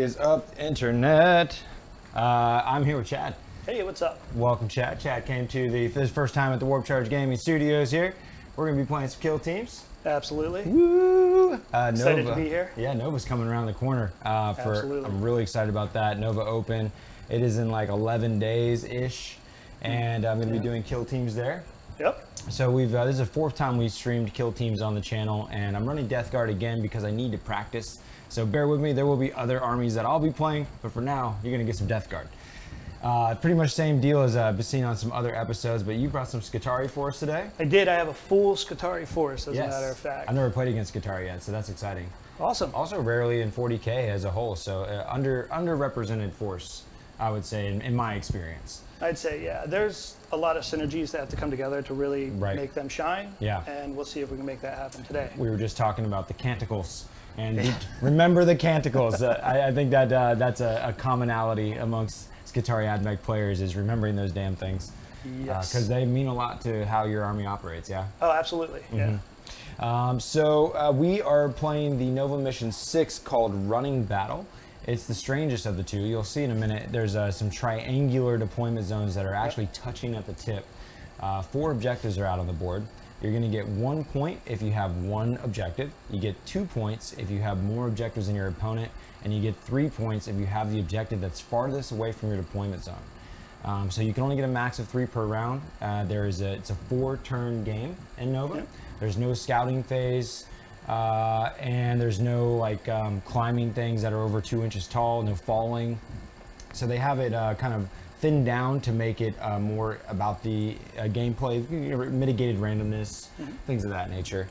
is up, internet? I'm here with Chad. Hey, what's up? Welcome, Chad. Chad came to this first time at the Warp Charge Gaming Studios here. We're going to be playing some kill teams. Absolutely. Woo! Excited Nova. to be here. Yeah, Nova's coming around the corner. Absolutely. I'm really excited about that. Nova Open. It is in like 11 days-ish, and I'm going to be doing kill teams there. Yep. So this is the fourth time we've streamed kill teams on the channel, and I'm running Death Guard again because I need to practice. So bear with me. There will be other armies that I'll be playing, but for now, you're going to get some Death Guard. Pretty much same deal as I've seen on some other episodes, but you brought some Skitari for us today. I did. I have a full Skitari force, as a matter of fact. I've never played against Skitari yet, so that's exciting. Awesome. Also rarely in 40k as a whole, so underrepresented force, I would say, in my experience. I'd say, yeah. There's a lot of synergies that have to come together to really make them shine. Yeah. And we'll see if we can make that happen today. We were just talking about the canticles. And remember the canticles. I think that that's a commonality amongst Skitari Admech players, is remembering those damn things. Yes. Because they mean a lot to how your army operates, yeah? Oh, absolutely, yeah. So we are playing the Nova Mission 6 called Running Battle. It's the strangest of the two. You'll see in a minute there's some triangular deployment zones that are actually touching at the tip. 4 objectives are out on the board. You're going to get 1 point if you have 1 objective. You get 2 points if you have more objectives than your opponent, and you get 3 points if you have the objective that's farthest away from your deployment zone. So you can only get a max of 3 per round. It's a 4-turn game in Nova. Yep. There's no scouting phase, and there's no climbing things that are over 2 inches tall, no falling. So they have it kind of thinned down to make it more about the gameplay, mitigated randomness, things of that nature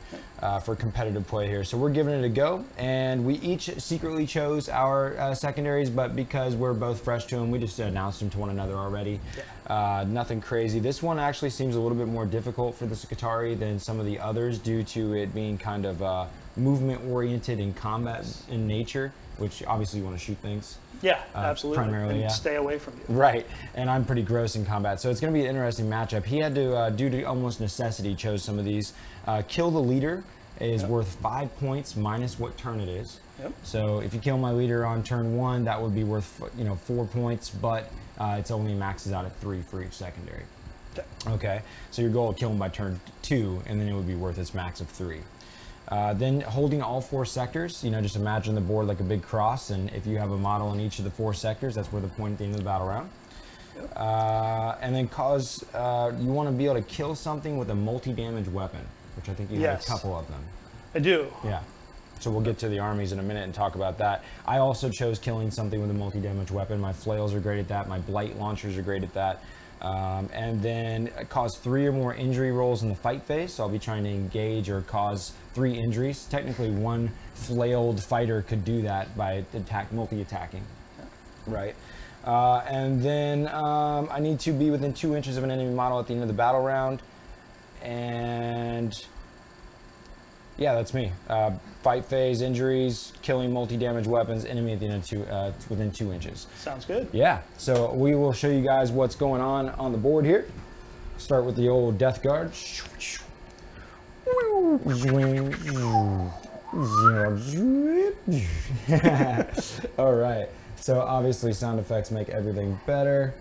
for competitive play here. So we're giving it a go, and we each secretly chose our secondaries, but because we're both fresh to them, we just announced them to one another already. Nothing crazy. This one actually seems a little bit more difficult for the Skitari than some of the others due to it being kind of movement oriented and combat in nature, which obviously you want to shoot things. Yeah, absolutely. Primarily, and stay away from you. Right, and I'm pretty gross in combat, so it's going to be an interesting matchup. He had to, due to almost necessity, chose some of these. Kill the leader is worth 5 points minus what turn it is. Yep. So if you kill my leader on turn 1, that would be worth 4 points, but it's only maxes out at 3 for each secondary. Okay, so your goal is kill him by turn 2, and then it would be worth its max of 3. Then holding all 4 sectors, just imagine the board like a big cross, and if you have a model in each of the 4 sectors, that's where the point at the end of the battle round. Yep. And then you want to be able to kill something with a multi-damage weapon, which I think you have a couple of them. I do. Yeah. So we'll get to the armies in a minute and talk about that. I also chose killing something with a multi-damage weapon. My flails are great at that. My blight launchers are great at that. And then cause 3 or more injury rolls in the fight phase. So I'll be trying to engage or cause 3 injuries. Technically, 1 flailed fighter could do that by multi-attacking. Right. And then I need to be within 2 inches of an enemy model at the end of the battle round. And yeah, that's me. Fight phase, injuries, killing multi-damage weapons, enemy at the end of within 2 inches. Sounds good. Yeah, so we will show you guys what's going on the board here. Start with the old Death Guard. All right, so obviously sound effects make everything better.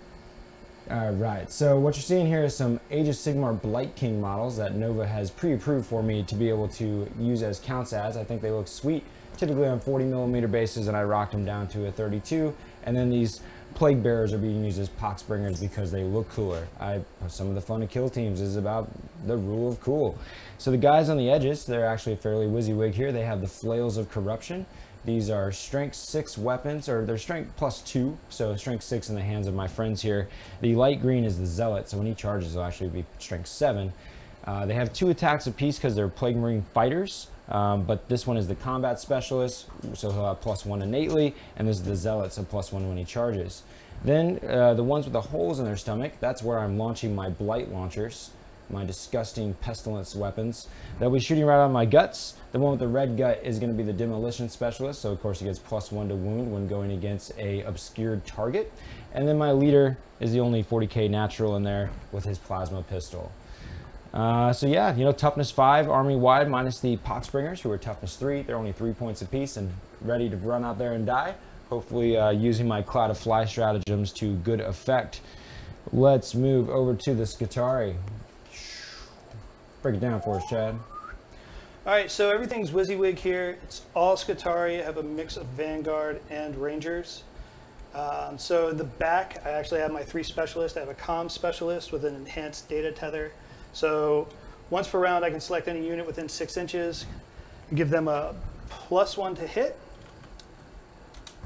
All right, so what you're seeing here is some Age of Sigmar Blight King models that Nova has pre-approved for me to be able to use as counts as. I think they look sweet, typically on 40mm bases, and I rocked them down to a 32. And then these Plague Bearers are being used as Poxbringers because they look cooler. Some of the fun of kill teams is about the rule of cool. So the guys on the edges, they're actually a fairly WYSIWYG here. They have the Flails of Corruption. These are strength 6 weapons, or they're strength +2, so strength 6 in the hands of my friends here. The light green is the Zealot, so when he charges, it'll actually be strength 7. They have 2 attacks apiece because they're Plague Marine fighters, but this one is the Combat Specialist, so he'll have +1 innately, and this is the Zealot, so +1 when he charges. Then the ones with the holes in their stomach, that's where I'm launching my Blight Launchers, my disgusting pestilence weapons. They'll be shooting right on my guts. The one with the red gut is going to be the Demolition Specialist, so of course he gets +1 to wound when going against a obscured target. And then my leader is the only 40k natural in there with his plasma pistol. So yeah, toughness 5 army-wide minus the Poxbringers, who are toughness 3. They're only 3 points apiece and ready to run out there and die. Hopefully using my Cloud of Fly stratagems to good effect. Let's move over to the Skitari. Break it down for us, Chad. All right, so everything's WYSIWYG here. It's all Skitari. I have a mix of Vanguard and Rangers. So in the back, I actually have my 3 specialists. I have a comm specialist with an enhanced data tether. So once per round, I can select any unit within 6 inches, give them a +1 to hit,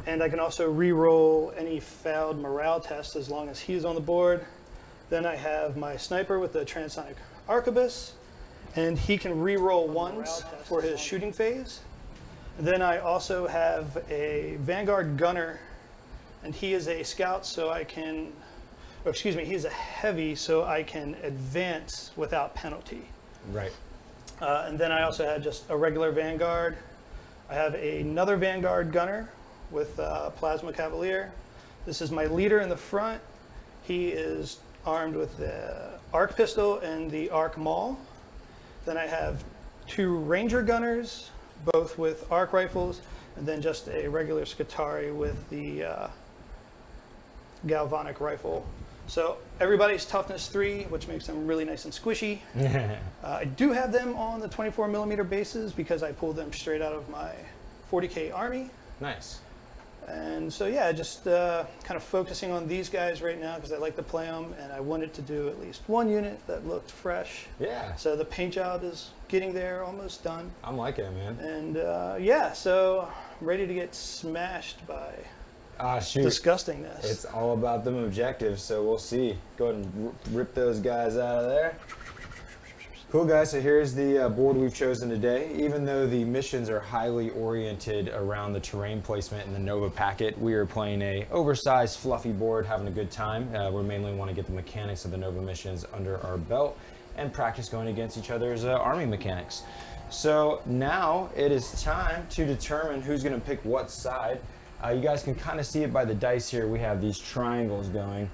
and I can also re-roll any failed morale test as long as he's on the board. Then I have my sniper with the transonic arquebus, and he can re-roll 1s for his shooting phase. And then I also have a Vanguard gunner, and he is a scout, so I can, or excuse me, he's a heavy, so I can advance without penalty. Right. And then I also had just a regular Vanguard. I have another Vanguard gunner with Plasma Cavalier. This is my leader in the front. He is armed with the arc pistol and the arc maul. Then I have 2 Ranger gunners, both with arc rifles, and then just a regular Skitari with the galvanic rifle. So everybody's toughness 3, which makes them really nice and squishy. I do have them on the 24mm bases because I pulled them straight out of my 40k army. Nice. And so yeah, just kind of focusing on these guys right now because I like to play them, and I wanted to do at least 1 unit that looked fresh. Yeah. So the paint job is getting there, almost done. I'm liking it, man. And yeah, so I'm ready to get smashed by disgustingness. It's all about them objectives, so we'll see. Go ahead and rip those guys out of there. Cool, guys, so here's the board we've chosen today. Even though the missions are highly oriented around the terrain placement in the Nova packet, we are playing a oversized, fluffy board, having a good time. We mainly want to get the mechanics of the Nova missions under our belt and practice going against each other's army mechanics. So now it is time to determine who's going to pick what side. You guys can kind of see it by the dice here. We have these triangles going.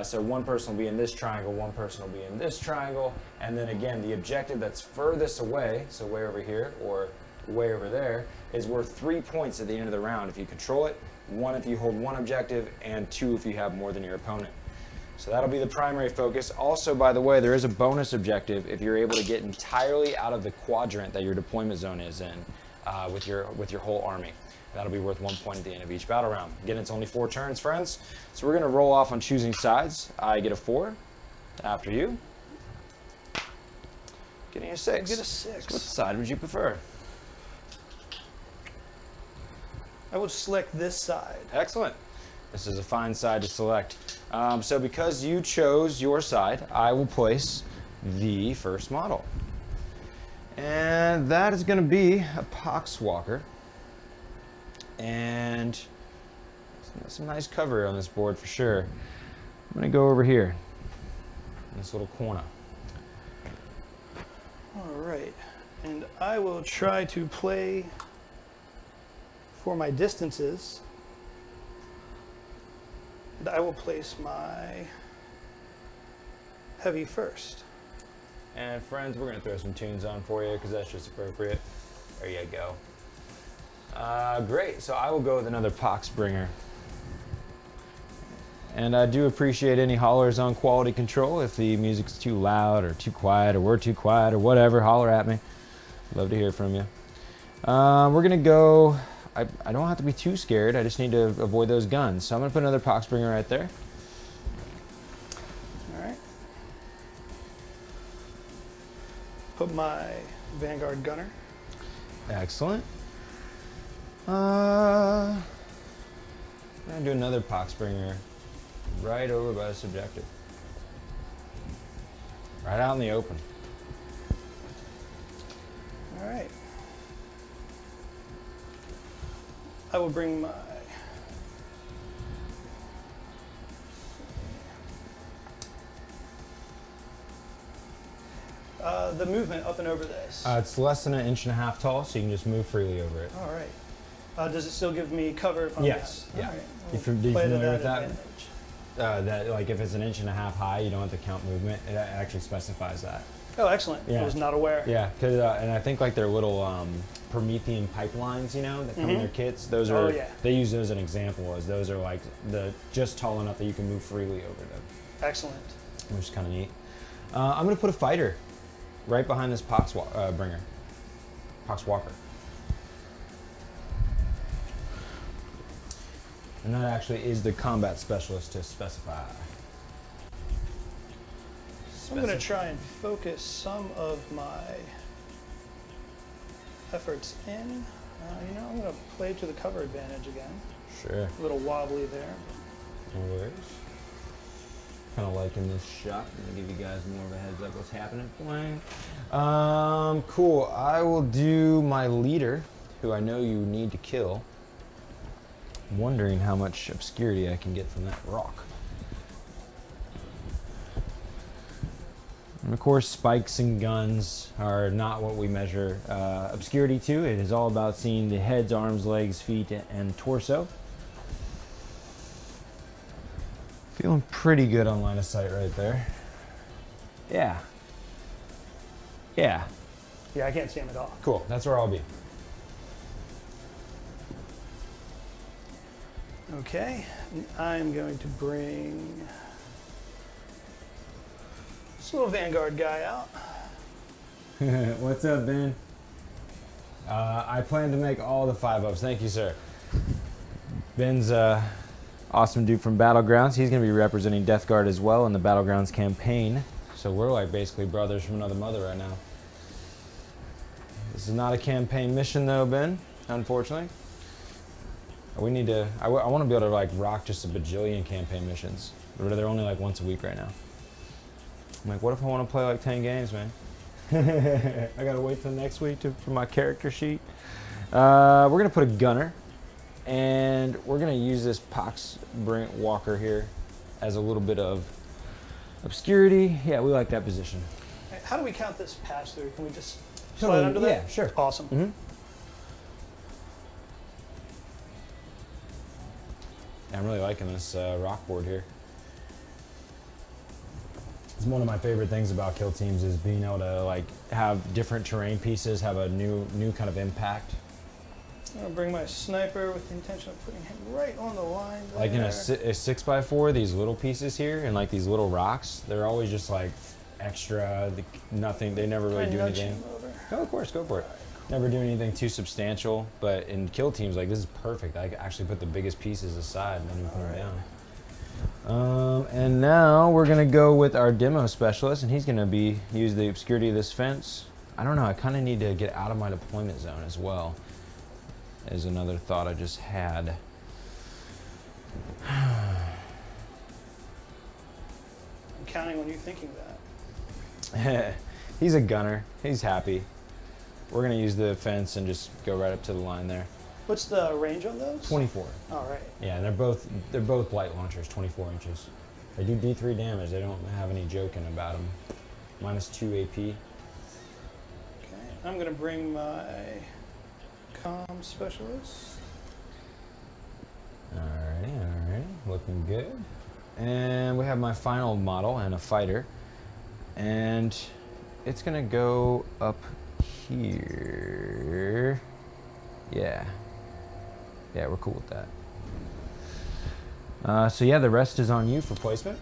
So one person will be in this triangle, one person will be in this triangle, and then again, the objective that's furthest away, so way over here or way over there, is worth 3 points at the end of the round if you control it, 1 if you hold 1 objective, and 2 if you have more than your opponent. So that'll be the primary focus. Also, by the way, there is a bonus objective if you're able to get entirely out of the quadrant that your deployment zone is in with your whole army. That'll be worth 1 point at the end of each battle round. Again, it's only 4 turns, friends. So we're gonna roll off on choosing sides. I get a 4, after you. Getting a 6. Get a 6. So what side would you prefer? I would select this side. Excellent. This is a fine side to select. So because you chose your side, I will place the first model. And that is gonna be a Poxwalker. And some nice cover on this board for sure. I'm gonna go over here in this little corner. All right, and I will try to play for my distances. And I will place my heavy first. And friends, we're gonna throw some tunes on for you because that's just appropriate. There you go. Great, so I will go with another Poxbringer. And I do appreciate any hollers on quality control. If the music's too loud or too quiet or we're too quiet or whatever, holler at me. Love to hear from you. We're gonna go, I don't have to be too scared, I just need to avoid those guns. So I'm gonna put another Poxbringer right there. All right. Put my Vanguard gunner. Excellent. I'm gonna do another Poxbringer right over by this objective. Right out in the open. All right. I will bring my the movement up and over this. It's less than 1.5 inches tall, so you can just move freely over it. All right. Does it still give me cover? Yes. Yeah. Right. Are you familiar with that? That like if it's 1.5 inches high, you don't have to count movement. It actually specifies that. Oh, excellent. Yeah. I was not aware. Yeah, because and I think like their little Promethean pipelines, you know, that come in their kits. Those Oh, are, yeah. they use those as an example, as those are like just tall enough that you can move freely over them, Excellent. which is kind of neat. I'm gonna put a fighter right behind this Poxwalker. And that actually is the combat specialist to specify. I'm going to try and focus some of my efforts in. You know, I'm going to play to the cover advantage again. Sure. A little wobbly there. No worries. Kind of liking this shot. I'm going to give you guys more of a heads up what's happening. Cool. I will do my leader, who I know you need to kill. I'm wondering how much obscurity I can get from that rock. And of course, spikes and guns are not what we measure obscurity to. It is all about seeing the heads, arms, legs, feet, and torso. Feeling pretty good on line of sight right there. Yeah. Yeah. Yeah, I can't see him at all. Cool. That's where I'll be. Okay. I'm going to bring this little Vanguard guy out. What's up, Ben? I plan to make all the 5-ups. Thank you, sir. Ben's awesome dude from Battlegrounds. He's going to be representing Death Guard as well in the Battlegrounds campaign. So we're like basically brothers from another mother right now. This is not a campaign mission though, Ben, unfortunately. We need to, I want to be able to like rock just a bajillion campaign missions. But they're only like once a week right now. I'm like, what if I want to play like 10 games, man? I gotta wait till next week for my character sheet. We're gonna put a gunner, and we're gonna use this Poxwalker here as a little bit of obscurity. Yeah, we like that position. How do we count this pass through? Can we just slide under that? Yeah, sure. Awesome. Mm-hmm. I'm really liking this rock board here. It's one of my favorite things about kill teams is being able to like have different terrain pieces have a new kind of impact. I'm gonna bring my sniper with the intention of putting him right on the line there. Like in a 6x4, these little pieces here and like these little rocks, they're always just like extra, nothing. They never really do anything. Oh, of course, go for it. Never do anything too substantial, but in kill teams, like this is perfect. I can actually put the biggest pieces aside and then you put them down. And now we're gonna go with our demo specialist, and he's gonna use the obscurity of this fence. I don't know, I kind of need to get out of my deployment zone as well. Is another thought I just had. I'm counting on you thinking that. He's a gunner. He's happy. We're gonna use the fence and just go right up to the line there. What's the range on those? 24. All right. Yeah, and they're both blight launchers, 24 inches. They do D3 damage. They don't have any joking about them. -2 AP. Okay. I'm gonna bring my comm specialist. Alrighty, looking good. And we have my final model and a fighter, and it's gonna go up here. Yeah, we're cool with that. So yeah, the rest is on you for placement.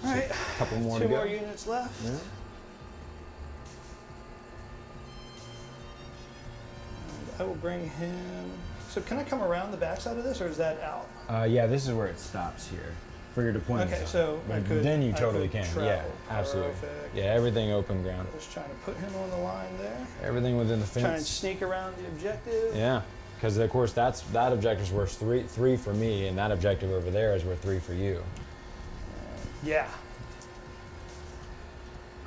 All right, a couple more two to go. more units left. Yeah. I will bring him. So can I come around the backside of this, or is that out? Yeah, this is where it stops here for your deployment. Okay, zone. so I But could. then you I totally could can. travel. Yeah, absolutely. Perfect. Yeah, everything open ground. Just trying to put him on the line there. Everything within the fence. Try and sneak around the objective. Yeah, because of course that objective's worth three for me, and that objective over there is worth 3 for you. Yeah.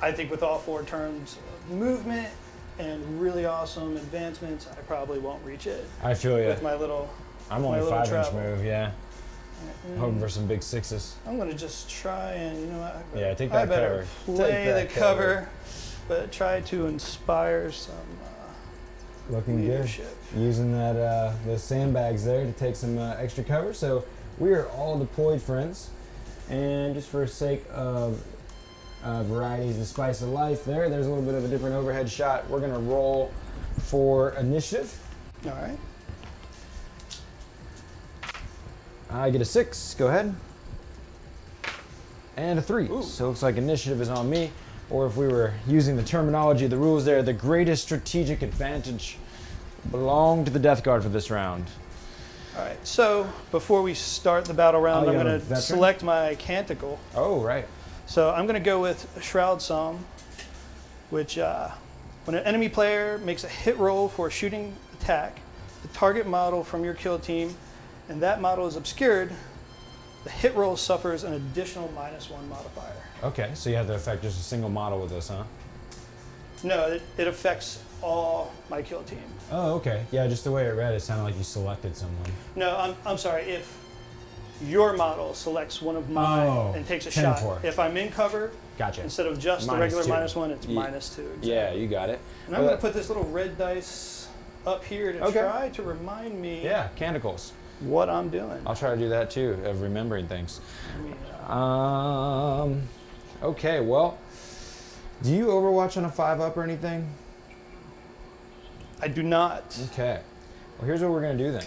I think with all 4 turns of movement and really awesome advancements, I probably won't reach it. I feel you. With my little. I'm my only little 5-inch travel. move. Yeah, hoping for some big 6s. I'm gonna just try and Yeah, take I that better cover. play Take that the cover, but try to inspire some Looking leadership. good. Using that those sandbags there to take some extra cover. So we are all deployed, friends. And just for sake of varieties and spice of life, there's a little bit of a different overhead shot. We're gonna roll for initiative. All right. I get a 6. Go ahead. And a 3. Ooh. So it looks like initiative is on me. Or if we were using the terminology of the rules there, the greatest strategic advantage belonged to the Death Guard for this round. All right. So before we start the battle round, Oh, I'm you going have a to veteran? select my canticle. Oh, right. So I'm going to go with Shroud Psalm, which when an enemy player makes a hit roll for a shooting attack, the target model from your kill team, and that model is obscured, the hit roll suffers an additional -1 modifier. Okay, so you have to affect just a single model with this, huh? No, it affects all my kill team. Oh, okay. Yeah, just the way it read, it sounded like you selected someone. No, I'm sorry. If your model selects one of mine and takes a shot, 10-4. if I'm in cover, Gotcha. instead of just the regular -2. -1, it's -2. Exactly. Yeah, you got it. And I'm going to put this little red dice up here to try to remind me canticles. what I'm doing. I'll try to do that too, of remembering things. Let me, Okay, well, do you Overwatch on a 5-up or anything? I do not. Okay. Well, here's what we're going to do then.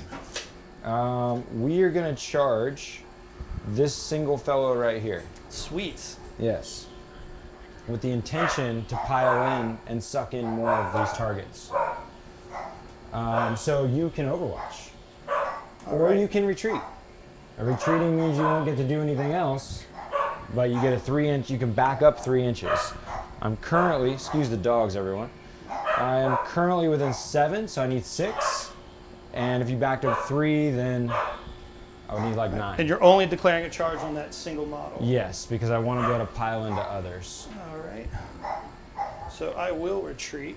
We are going to charge this single fellow right here. Sweet. Yes. With the intention to pile in and suck in more of these targets. So you can Overwatch. Or you can retreat. Retreating means you won't get to do anything else, but you get a 3-inch, you can back up 3 inches. I'm currently, excuse the dogs everyone, I am currently within 7, so I need 6. And if you backed up 3, then I would need like 9. And you're only declaring a charge on that single model. Yes, because I want to be able to pile into others. All right. So I will retreat.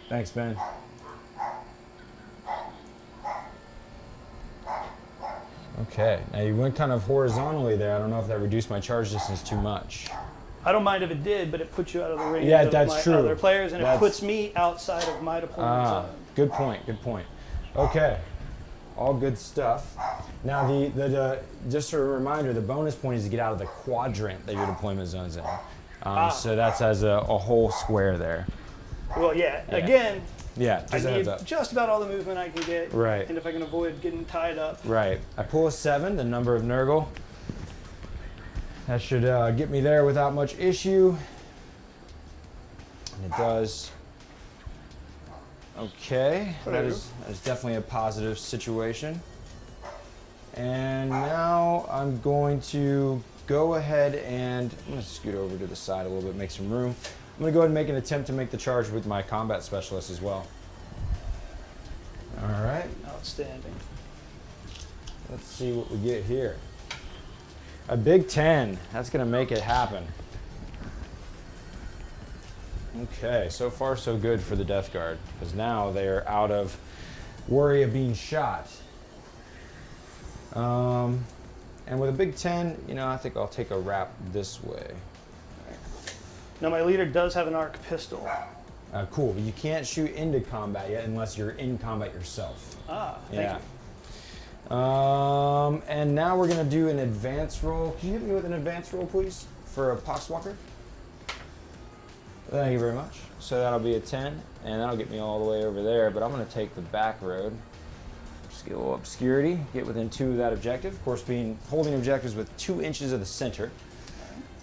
Thanks, Ben. Okay, now you went kind of horizontally there. I don't know if that reduced my charge distance too much. I don't mind if it did, but it puts you out of the range Yeah, of that's my true. other players, and That's- it puts me outside of my deployment zone. Good point, good point. Okay, all good stuff. Now, just a reminder, the bonus point is to get out of the quadrant that your deployment zone's in. So that's as a whole square there. Well, again, Yeah, I just a need heads up. just about all the movement I can get. Right. And if I can avoid getting tied up. Right. I pull a 7, the number of Nurgle. That should get me there without much issue. And it does. Okay, that is definitely a positive situation. And now I'm going to go ahead and I'm going to scoot over to the side a little bit, make some room. I'm going to go ahead and make an attempt to make the charge with my combat specialist as well. All right. Outstanding. Let's see what we get here. A big 10. That's going to make it happen. Okay, so far so good for the Death Guard, because now they are out of worry of being shot. And with a big 10, you know, I think I'll take a wrap this way. Now my leader does have an arc pistol. Cool, but you can't shoot into combat yet unless you're in combat yourself. Thank you. And now we're going to do an advance roll. Can you hit me with an advance roll, please, for a Poxwalker? Thank you very much. So that'll be a 10, and that'll get me all the way over there, but I'm going to take the back road. Just get a little obscurity, get within 2 of that objective. Of course, holding objectives with 2 inches of the center.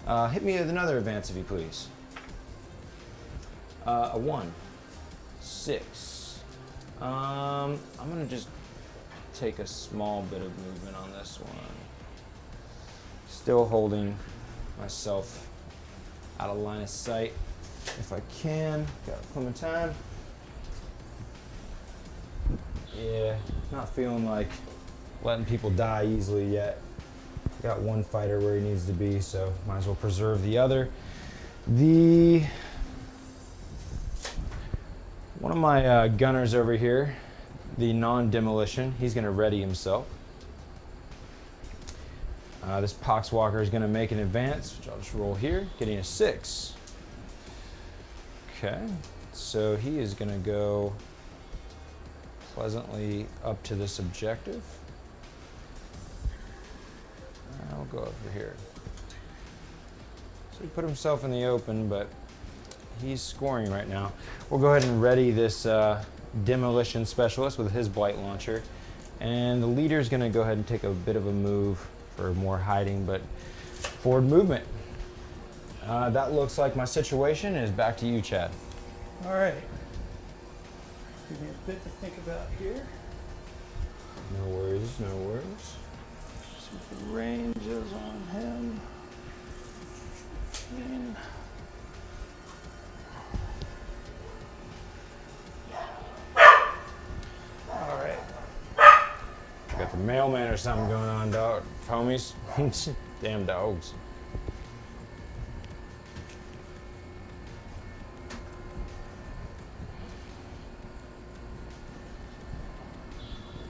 Hit me with another advance, if you please. A 1. 6. I'm going to just take a small bit of movement on this one. Still holding myself out of line of sight if I can. Got plenty of time. Yeah, not feeling like letting people die easily yet. Got one fighter where he needs to be, so might as well preserve the other. One of my gunners over here, the non-demolition, he's going to ready himself. This Poxwalker is going to make an advance, which I'll just roll here, getting a 6. Okay, so he is going to go pleasantly up to this objective. I'll go over here. So he put himself in the open, but he's scoring right now. We'll go ahead and ready this demolition specialist with his blight launcher. And the leader's going to go ahead and take a bit of a move for more hiding, but forward movement. That looks like my situation is back to you, Chad. All right. Give me a bit to think about here. No worries, no worries. See what the range is on him. All right. Got the mailman or something going on, dog, homies. Damn dogs.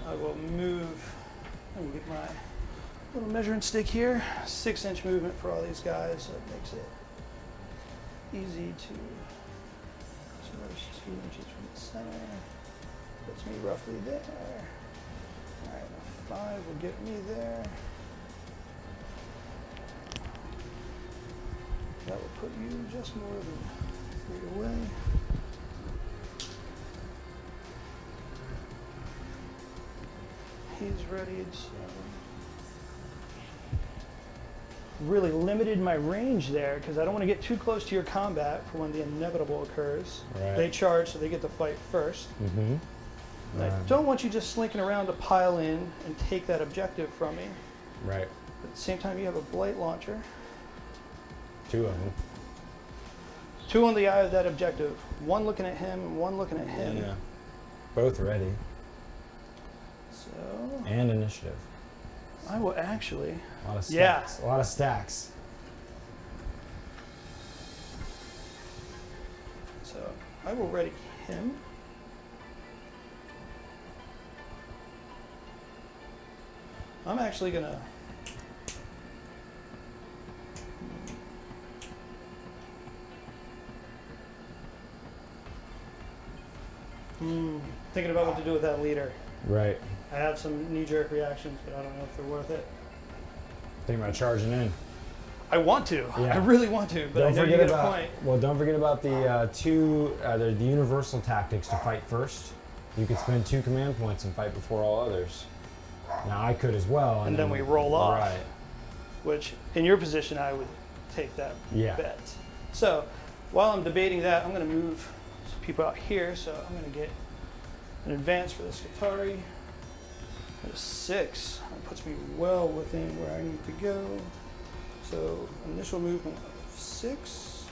I will move. Let me get my little measuring stick here. 6-inch movement for all these guys, so it makes it easy to source 2 inches from the center. Puts me roughly there. All right, a 5 will get me there. That will put you just more than 3 away. He's ready, so really limited my range there because I don't want to get too close to your combat for when the inevitable occurs. Right. They charge, so they get to fight first. Mm-hmm. I don't want you just slinking around to pile in and take that objective from me. Right. But at the same time, you have a blight launcher. 2 of them. 2 on the eye of that objective. 1 looking at him and 1 looking at him. Yeah. Both ready. So. And initiative. I will actually. A lot of stacks. Yeah. A lot of stacks. So I will ready him. I'm actually gonna. Thinking about what to do with that leader. Right. I have some knee-jerk reactions, but I don't know if they're worth it. Think about charging in. I want to. Yeah. I really want to, but I know you get a point. Well, don't forget about the the universal tactics to fight first. You could spend 2 command points and fight before all others. Now I could as well. And then we roll off. Right. Which, in your position, I would take that Yeah. bet. So, while I'm debating that, I'm going to move some people out here. So I'm going to get an advance for the Skitari. A 6. That puts me well within where I need to go. So initial movement of 6.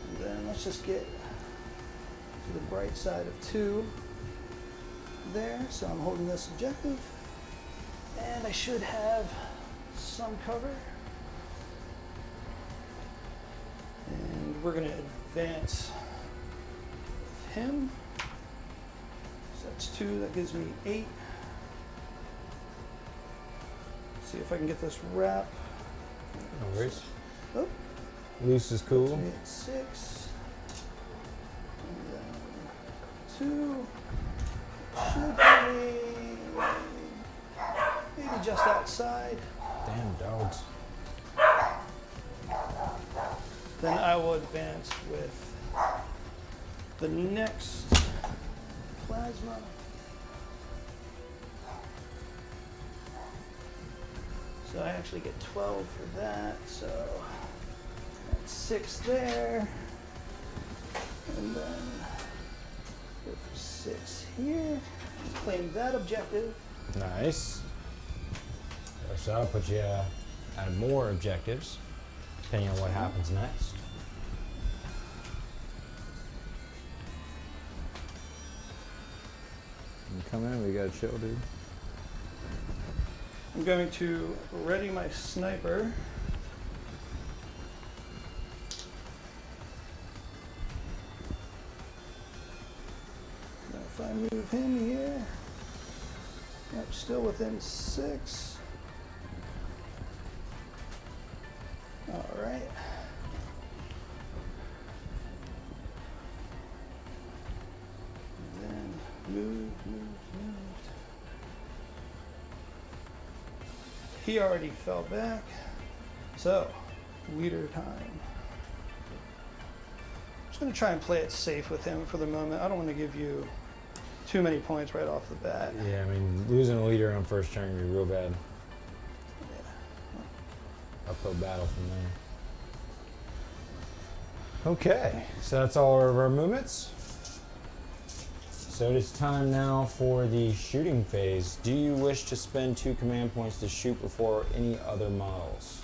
And then let's just get to the bright side of 2 there. So I'm holding this objective. And I should have some cover. And we're going to advance him. So that's 2. That gives me 8. See if I can get this wrap. No worries. Oh. Loose is cool. Puts me at 6. And then 2. Should be maybe just outside. Damn dogs. Then I will advance with the next plasma. So I actually get 12 for that, so that's 6 there. And then go for 6 here. Claim that objective. Nice. So I'll put you at more objectives, depending on what happens next. You come in, we gotta chill, dude. I'm going to ready my sniper. Now if I move him here, I'm still within 6. All right. And then move. He already fell back. So, leader time. just going to try and play it safe with him for the moment. I don't want to give you too many points right off the bat. Yeah, I mean, losing a leader on first turn would be real bad. Yeah. Uphill battle from there. Okay, so that's all of our movements. So it is time now for the shooting phase. Do you wish to spend 2 command points to shoot before any other models?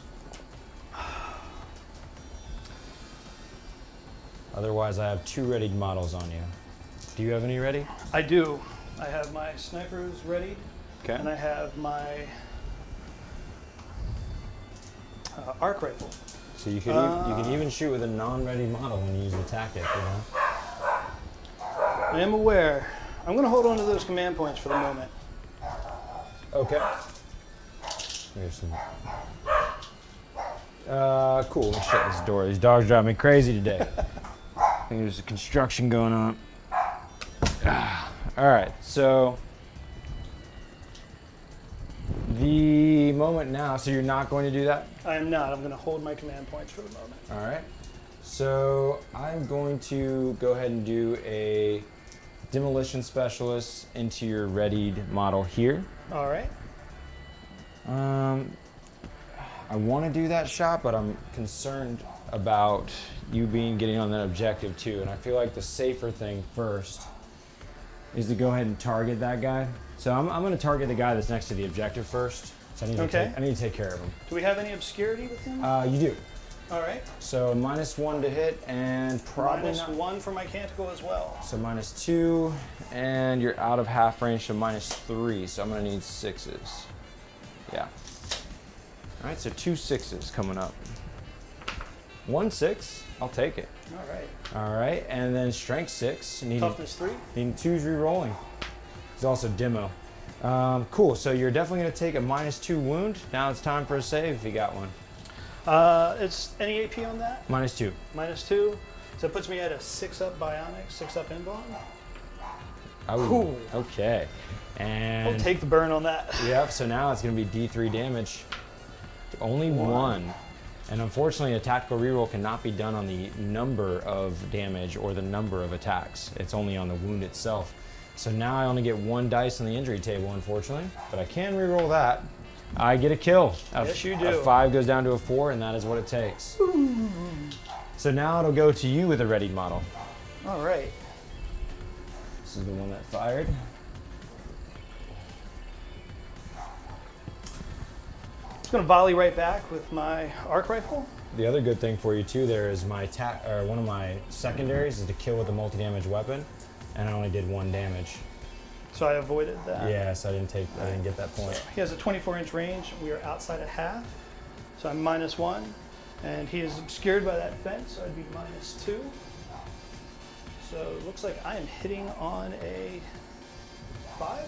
Otherwise, I have 2 readied models on you. Do you have any ready? I do. I have my snipers ready. Okay. And I have my arc rifle. So you can even shoot with a non-ready model when you use the tactic, you know? I am aware. I'm going to hold on to those command points for the moment. Okay. Here's some. Cool. Let me shut this door. These dogs drive me crazy today. I think there's a construction going on. All right. So the moment now. So you're not going to do that? I am not. I'm going to hold my command points for the moment. All right. So I'm going to go ahead and do a demolition specialist into your readied model here. All right. I want to do that shot, but I'm concerned about you getting on that objective too. And I feel like the safer thing first is to go ahead and target that guy. So I'm going to target the guy that's next to the objective first. So I need to take care of him. Do we have any obscurity with him? You do. All right. So -1 to hit, and probably -1 for my canticle as well. So -2, and you're out of half range, so -3. So I'm gonna need 6s. Yeah. All right, so 2 6s coming up. 1 6, I'll take it. All right. All right, and then strength 6. Toughness 3. Needing 2s re-rolling. It's also demo. Cool, so you're definitely gonna take a -2 wound. Now it's time for a save if you got one. It's any AP on that? -2. -2. So it puts me at a 6-up bionic, 6-up invuln. Oh, cool. Okay. And I'll take the burn on that. Yep, so now it's going to be D3 damage. Only 1. And unfortunately, a tactical reroll cannot be done on the number of damage or the number of attacks. It's only on the wound itself. So now I only get 1 dice on the injury table, unfortunately. But I can reroll that. I get a kill. Yes, you do. A 5 goes down to a 4, and that is what it takes. So now it'll go to you with a readied model. All right. This is the one that fired. Just going to volley right back with my arc rifle. The other good thing for you too there is my one of my secondaries is to kill with a multi-damage weapon, and I only did 1 damage. So I avoided that. Yes, I didn't get that point. He has a 24-inch range. We are outside a half, so I'm -1, and he is obscured by that fence, so I'd be -2. So it looks like I am hitting on a 5.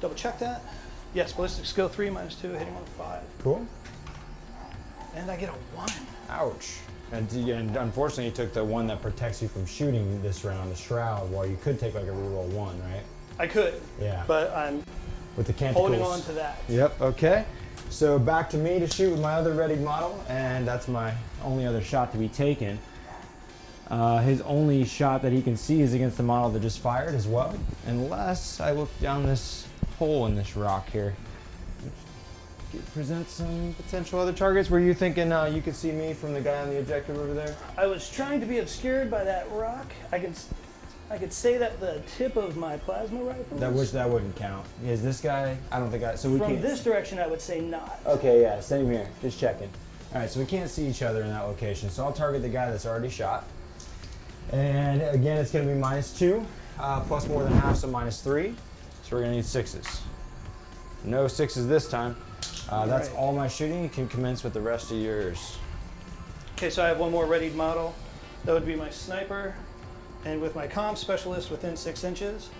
Double check that. Yes, ballistic skill 3, -2, hitting on a 5. Cool. And I get a 1. Ouch. And unfortunately, you took the one that protects you from shooting this round, the shroud, while you could take like a reroll 1, right? I could. Yeah. But I'm with the canticles. holding on to that. Yep. Okay. So back to me to shoot with my other readied model, and that's my only other shot to be taken. His only shot that he can see is against the model that just fired as well, unless I look down this hole in this rock here. Present some potential other targets. Were you thinking you could see me from the guy on the objective over there? I was trying to be obscured by that rock. I could say that the tip of my plasma rifle. That wouldn't count. Is this guy? I don't think I. So we from can't. This direction, I would say not. Okay, yeah, same here. Just checking. All right, so we can't see each other in that location. So I'll target the guy that's already shot. And again, it's going to be -2, plus more than half, so -3. So we're going to need 6s. No 6s this time. That's all my shooting. You can commence with the rest of yours. Okay, so I have one more readied model. That would be my sniper. And with my comm specialist within 6 inches,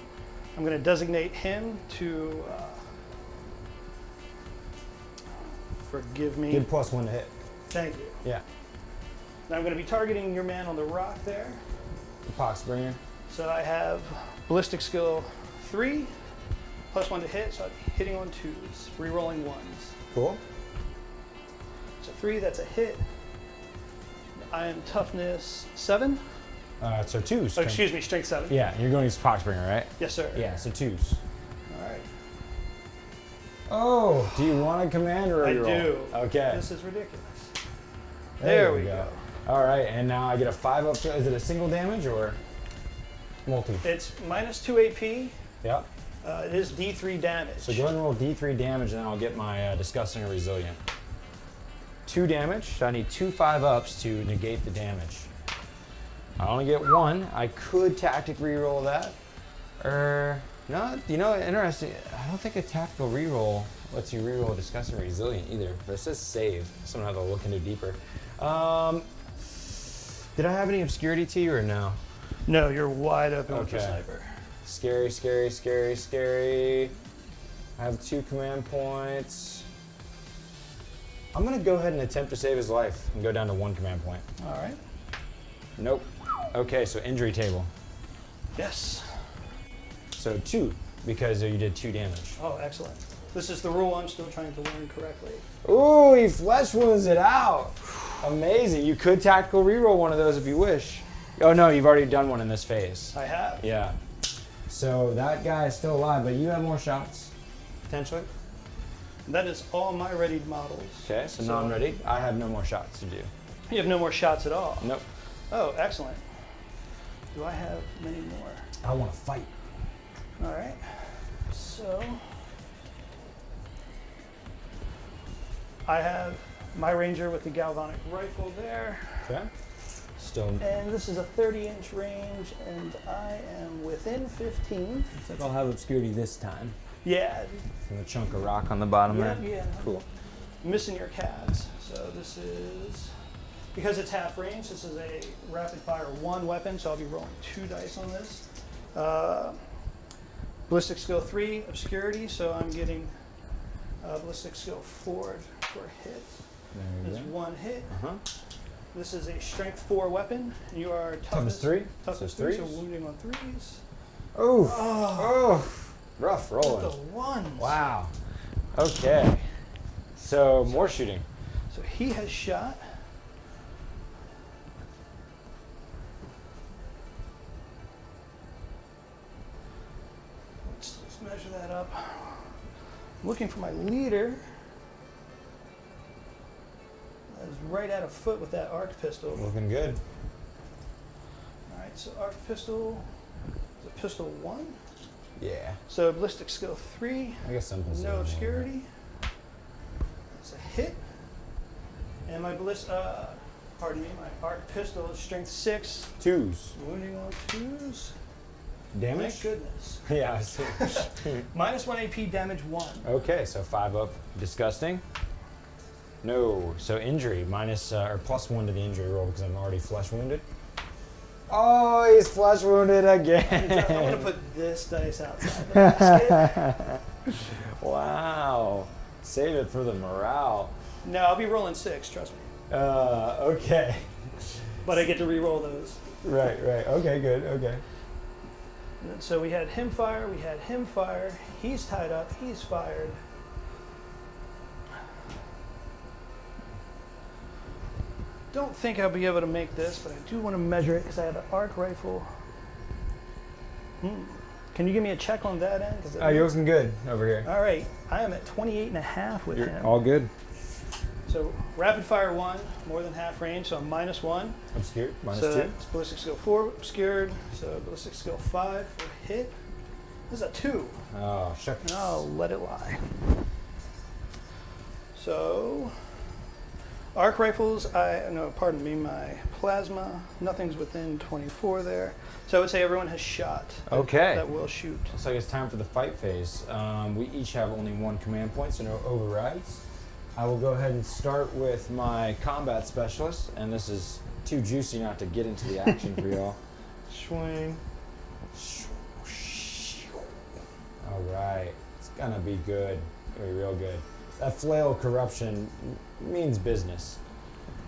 I'm going to designate him to, forgive me. Get +1 to hit. Thank you. Yeah. Now I'm going to be targeting your man on the rock there. The Poxbringer. So I have ballistic skill 3, +1 to hit, so I'd be hitting on 2s, re-rolling 1s. Cool. So 3, that's a hit. I am toughness 7. So twos. Oh, excuse me, strength 7. Yeah, you're going to Pox Bringer, right? Yes, sir. Yeah, so twos. All right. Oh, do you want a commander I reroll? do. Okay. This is ridiculous. There we go. All right, and now I get a 5 up. Is it a single damage or multi? It's -2 AP. Yeah. It is D3 damage. So go ahead and roll D3 damage, and then I'll get my Disgusting or Resilient. 2 damage. So I need 2 5-ups to negate the damage. I only get 1. I could tactic reroll that. No, you know, interesting. I don't think a tactical reroll lets you reroll Disgusting or Resilient either. But it says save, so I'm gonna have to look into deeper. Did I have any obscurity to you or no? No, you're wide open with the Okay. sniper. Scary, scary, scary, scary. I have 2 command points. I'm gonna go ahead and attempt to save his life and go down to 1 command point. All right. Nope. Okay, so injury table. Yes. So 2, because you did 2 damage. Oh, excellent. This is the rule I'm still trying to learn correctly. Ooh, he flesh wounds it out. Amazing. You could tactical reroll one of those if you wish. Oh no, you've already done one in this phase. I have. Yeah. So that guy is still alive, but you have more shots, potentially. That is all my readied models. Okay, so non-ready. I have no more shots to do. You have no more shots at all. Nope. Oh, excellent. Do I have many more? I want to fight. All right. So I have my ranger with the galvanic rifle there. Okay. Still. And this is a 30-inch range, and I am within 15. Looks like I'll have obscurity this time. Yeah. And a chunk of rock on the bottom Yeah, there. yeah. Cool. Missing your calves. So this is, because it's half range, this is a rapid fire 1 weapon, so I'll be rolling 2 dice on this. Ballistic skill 3, obscurity, so I'm getting ballistic skill 4 for a hit. There There's you 1 hit. go. This is a strength 4 weapon. And you are Toughness 3? Toughness So 3, so threes? wounding on 3s. Oh. Oh, Rough the rolling. 1s. Wow. Okay. So more shooting. So he has shot. Let's measure that up. I'm looking for my leader. That is right at a foot with that arc pistol. Looking good. All right, so arc pistol is a pistol 1. Yeah. So ballistic skill 3. I guess something's No obscurity. It's a hit. And my pardon me, my arc pistol is strength 6. 2s. Wounding on 2s. Damage? Thank goodness. Yeah, I see. -1 AP, damage 1. Okay, so 5 up. Disgusting. No. So injury, minus or +1 to the injury roll because I'm already flesh wounded. Oh, he's flesh wounded again. I'm going to put this dice outside the basket. Wow. Save it for the morale. No, I'll be rolling 6, trust me. Okay. But I get to re-roll those. Right. Okay, good. Okay. And so we had him fire, we had him fire. He's tied up, he's fired. Don't think I'll be able to make this, but I do want to measure it because I have an arc rifle. Can you give me a check on that end? You're looking good over here. All right, I am at 28.5 with him. All good. So rapid fire 1, more than half range, so I'm -1. Obscured, -2. So that's ballistic skill 4, obscured. So ballistic skill 5 for hit. This is a 2. Oh, shucks. And I'll let it lie. So arc rifles, pardon me, my plasma, nothing's within 24 there. So I would say everyone has shot. Okay. That will shoot. Looks like it's time for the fight phase. We each have only 1 command point, so no overrides. I will go ahead and start with my combat specialist, and this is too juicy not to get into the action for y'all. Swing. All right, it's gonna be good. Gonna be real good. That flail corruption means business.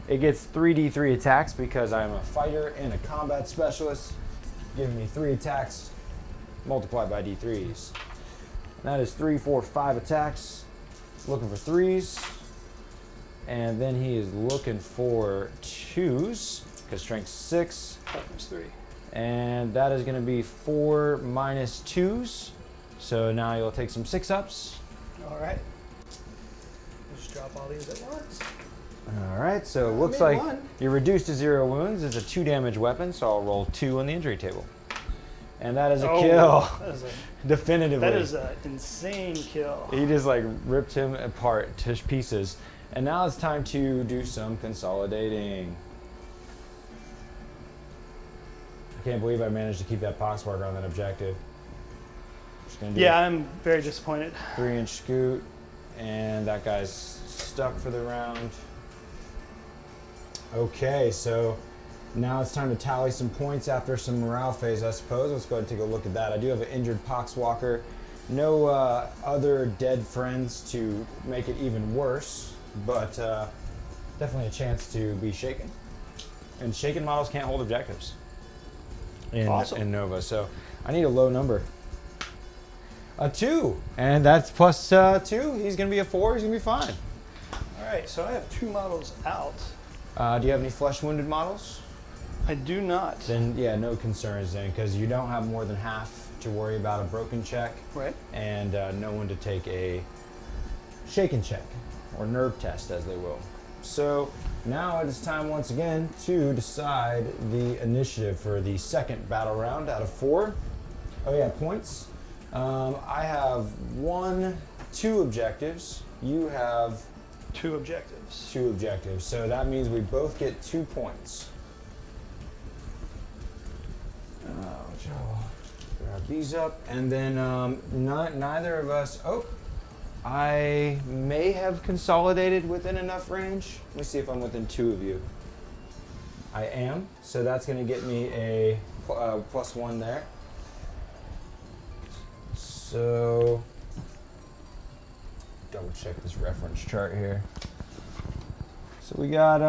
It gets 3d3 attacks because I'm a fighter and a combat specialist, giving me 3 attacks multiplied by d3s. And that is 3, 4, 5 attacks. Looking for 3s. And then he is looking for 2s. because strength 6. Toughness 3. And that is going to be 4 minus 2s. So now you'll take some 6-ups. All right. Just drop all these at once. All right, so it looks like you're reduced to 0 wounds. It's a 2 damage weapon, so I'll roll 2 on the injury table. And that is a kill. That is Definitively. That is an insane kill. He just like ripped him apart to pieces. And now it's time to do some consolidating. I can't believe I managed to keep that poxmarker on that objective. Yeah, I'm very disappointed. 3-inch scoot, and that guy's stuck for the round. Okay, so now it's time to tally some points after some morale phase, I suppose. Let's go ahead and take a look at that. I do have an injured poxwalker. No other dead friends to make it even worse, but definitely a chance to be shaken. And shaken models can't hold objectives in Nova, so I need a low number. A 2, and that's plus 2. He's going to be a 4. He's going to be fine. All right, so I have 2 models out. Do you have any flesh wounded models? I do not. Then yeah, no concerns then, because you don't have more than half to worry about a broken check, right? And no one to take a shaken check or nerve test, as they will. So now it is time once again to decide the initiative for the second battle round out of 4. Oh yeah, points. I have 2 objectives. You have 2 objectives. 2 objectives. So that means we both get 2 points. Grab these up, and then neither of us. Oh, I may have consolidated within enough range. Let me see if I'm within 2 of you. I am. So that's going to get me a +1 there. So, double check this reference chart here. So we got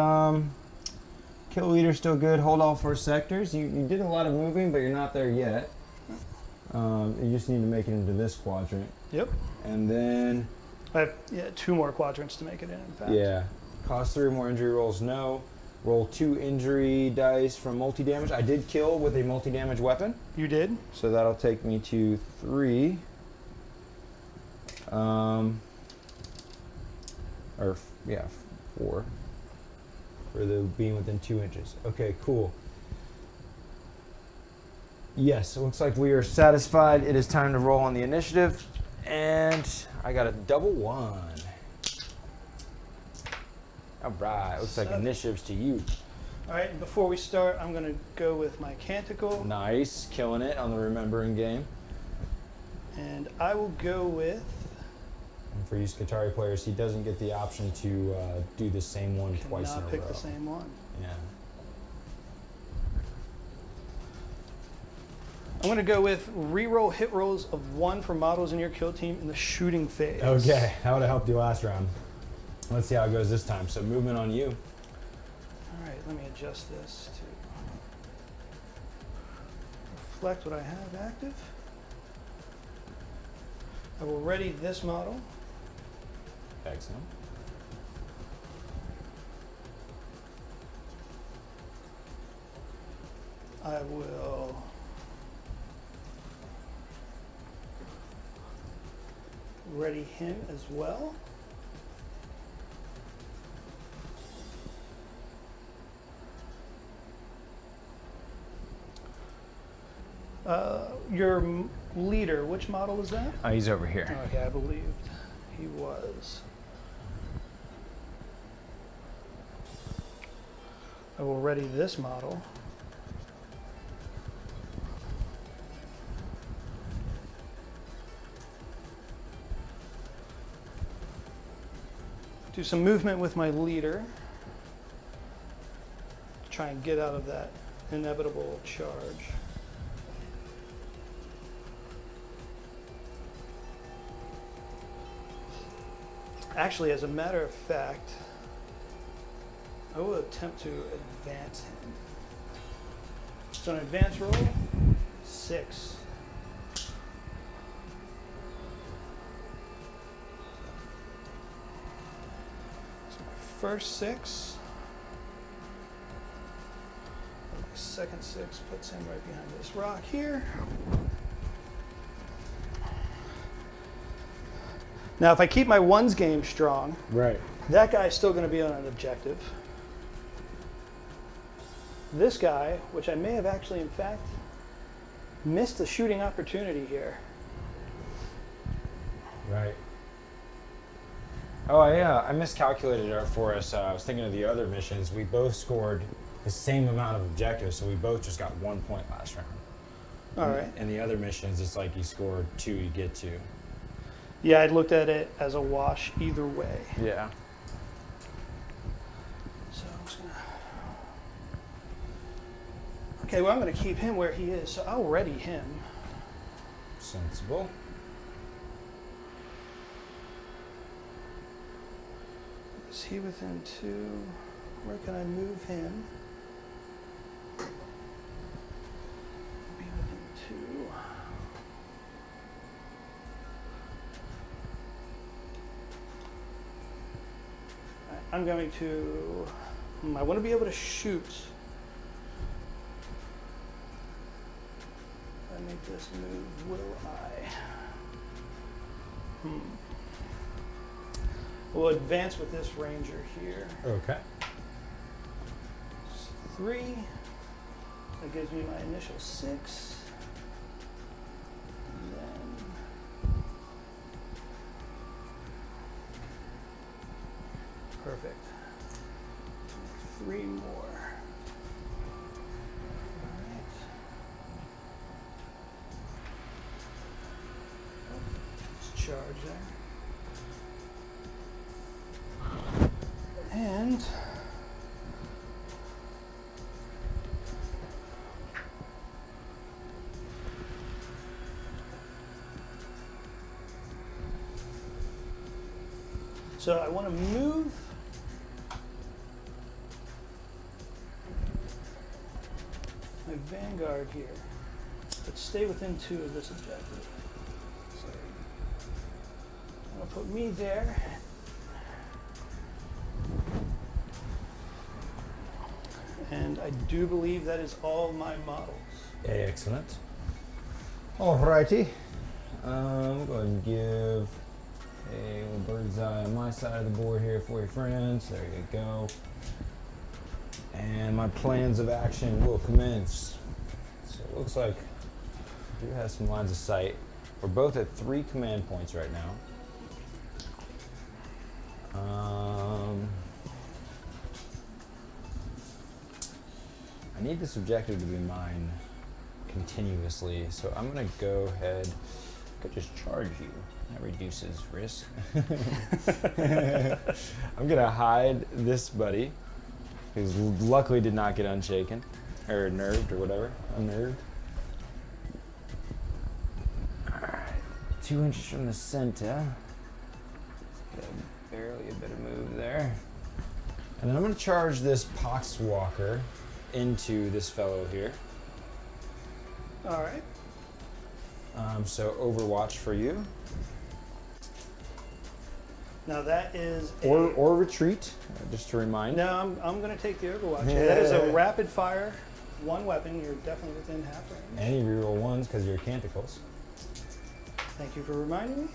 kill leader still good. Hold all 4 sectors. You did a lot of moving, but you're not there yet. You just need to make it into this quadrant. Yep. And then I have 2 more quadrants to make it in fact. Yeah. Cost 3 more injury rolls. No. Roll 2 injury dice from multi-damage. I did kill with a multi-damage weapon. You did? So that'll take me to 3. Or yeah, 4 for the being within 2 inches. Okay, cool. Yes, it looks like we are satisfied. It is time to roll on the initiative, and I got a double 1. All right, looks like initiatives to you. All right, before we start, I'm going to go with my Canticle. Nice, killing it on the remembering game. And I will go with... And for you Skitari players, he doesn't get the option to do the same one twice in a row. Cannot pick the same one. Yeah. I'm going to go with reroll hit rolls of 1 for models in your kill team in the shooting phase. Okay, that would have helped you last round. Let's see how it goes this time. So movement on you. All right, let me adjust this to reflect what I have active. I will ready this model. Excellent. I will ready him as well. Your leader, which model is that? He's over here. Okay, I believed he was. I will ready this model. Do some movement with my leader to try and get out of that inevitable charge. Actually, as a matter of fact, I will attempt to advance him. So an advance roll, 6. So my first 6. Second 6 puts him right behind this rock here. Now, if I keep my ones game strong, Right. that guy's still going to be on an objective. This guy, which I may have actually, in fact, missed a shooting opportunity here. Right. Oh, yeah, I miscalculated it for us. I was thinking of the other missions. We both scored the same amount of objectives, so we both just got 1 point last round. All right. And the other missions, it's like you scored 2, you get 2. Yeah, I looked at it as a wash either way. Yeah. So I'm just gonna. Okay, well, I'm gonna keep him where he is, so I'll ready him. Sensible. Is he within 2? Where can I move him? Be within 2. I'm going to. I want to be able to shoot. If I make this move, will I? We'll advance with this ranger here. Okay. 3. That gives me my initial 6. And then perfect. 3 more. All right. Let's charge there. And so I want to move my vanguard here, but stay within 2 of this objective. So I'll put me there. And I do believe that is all my models. Excellent. Alrighty. We'll go ahead and give a little bird's eye on my side of the board here for your friends. There you go. And my plans of action will commence. So it looks like we do have some lines of sight. We're both at 3 command points right now. I need this objective to be mine continuously, so I'm gonna go ahead, I could just charge you. That reduces risk. I'm gonna hide this buddy, who's luckily did not get unshaken, or nerved, or whatever, unnerved. Alright, 2 inches from the center. Let's get barely a bit of move there. And then I'm gonna charge this Poxwalker into this fellow here. All right. So Overwatch for you. Now that is Or retreat, just to remind. No, I'm going to take the Overwatch. Yeah. That is a rapid fire, 1 weapon. You're definitely within half range. And you reroll 1s because you're canticles. Thank you for reminding me.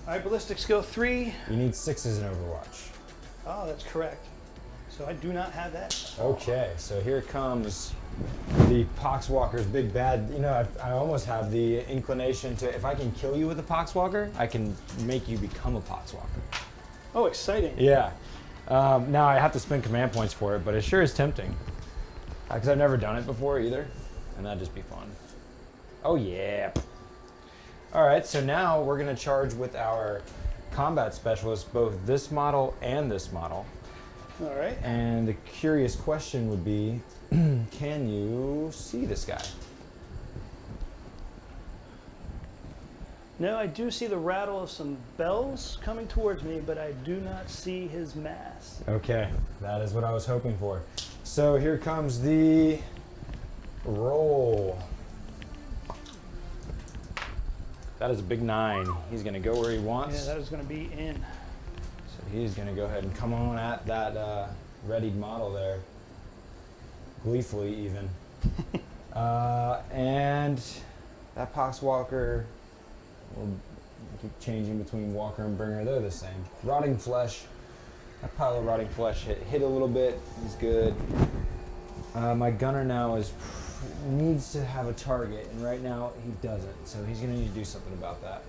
All right, ballistic skill 3. You need 6s in Overwatch. Oh, that's correct. So I do not have that. Okay, so here comes the Poxwalker's big bad. You know, I almost have the inclination to, if I can kill you with a Poxwalker, I can make you become a Poxwalker. Oh, exciting. Yeah. Now I have to spend command points for it, but it sure is tempting. Because I've never done it before either, and that'd just be fun. Oh yeah. All right, so now we're gonna charge with our combat specialist, both this model and this model. All right. And the curious question would be, can you see this guy? No, I do see the rattle of some bells coming towards me, but I do not see his mass. Okay, that is what I was hoping for. So here comes the roll. That is a big 9. He's gonna go where he wants. Yeah, that is going to be in. So he's gonna go ahead and come on at that readied model there. Gleefully even. And that Poxwalker will keep changing between Walker and Bringer. They're the same. Rotting Flesh. That pile of Rotting Flesh hit a little bit. He's good. My gunner now needs to have a target, and right now he doesn't. So he's going to need to do something about that.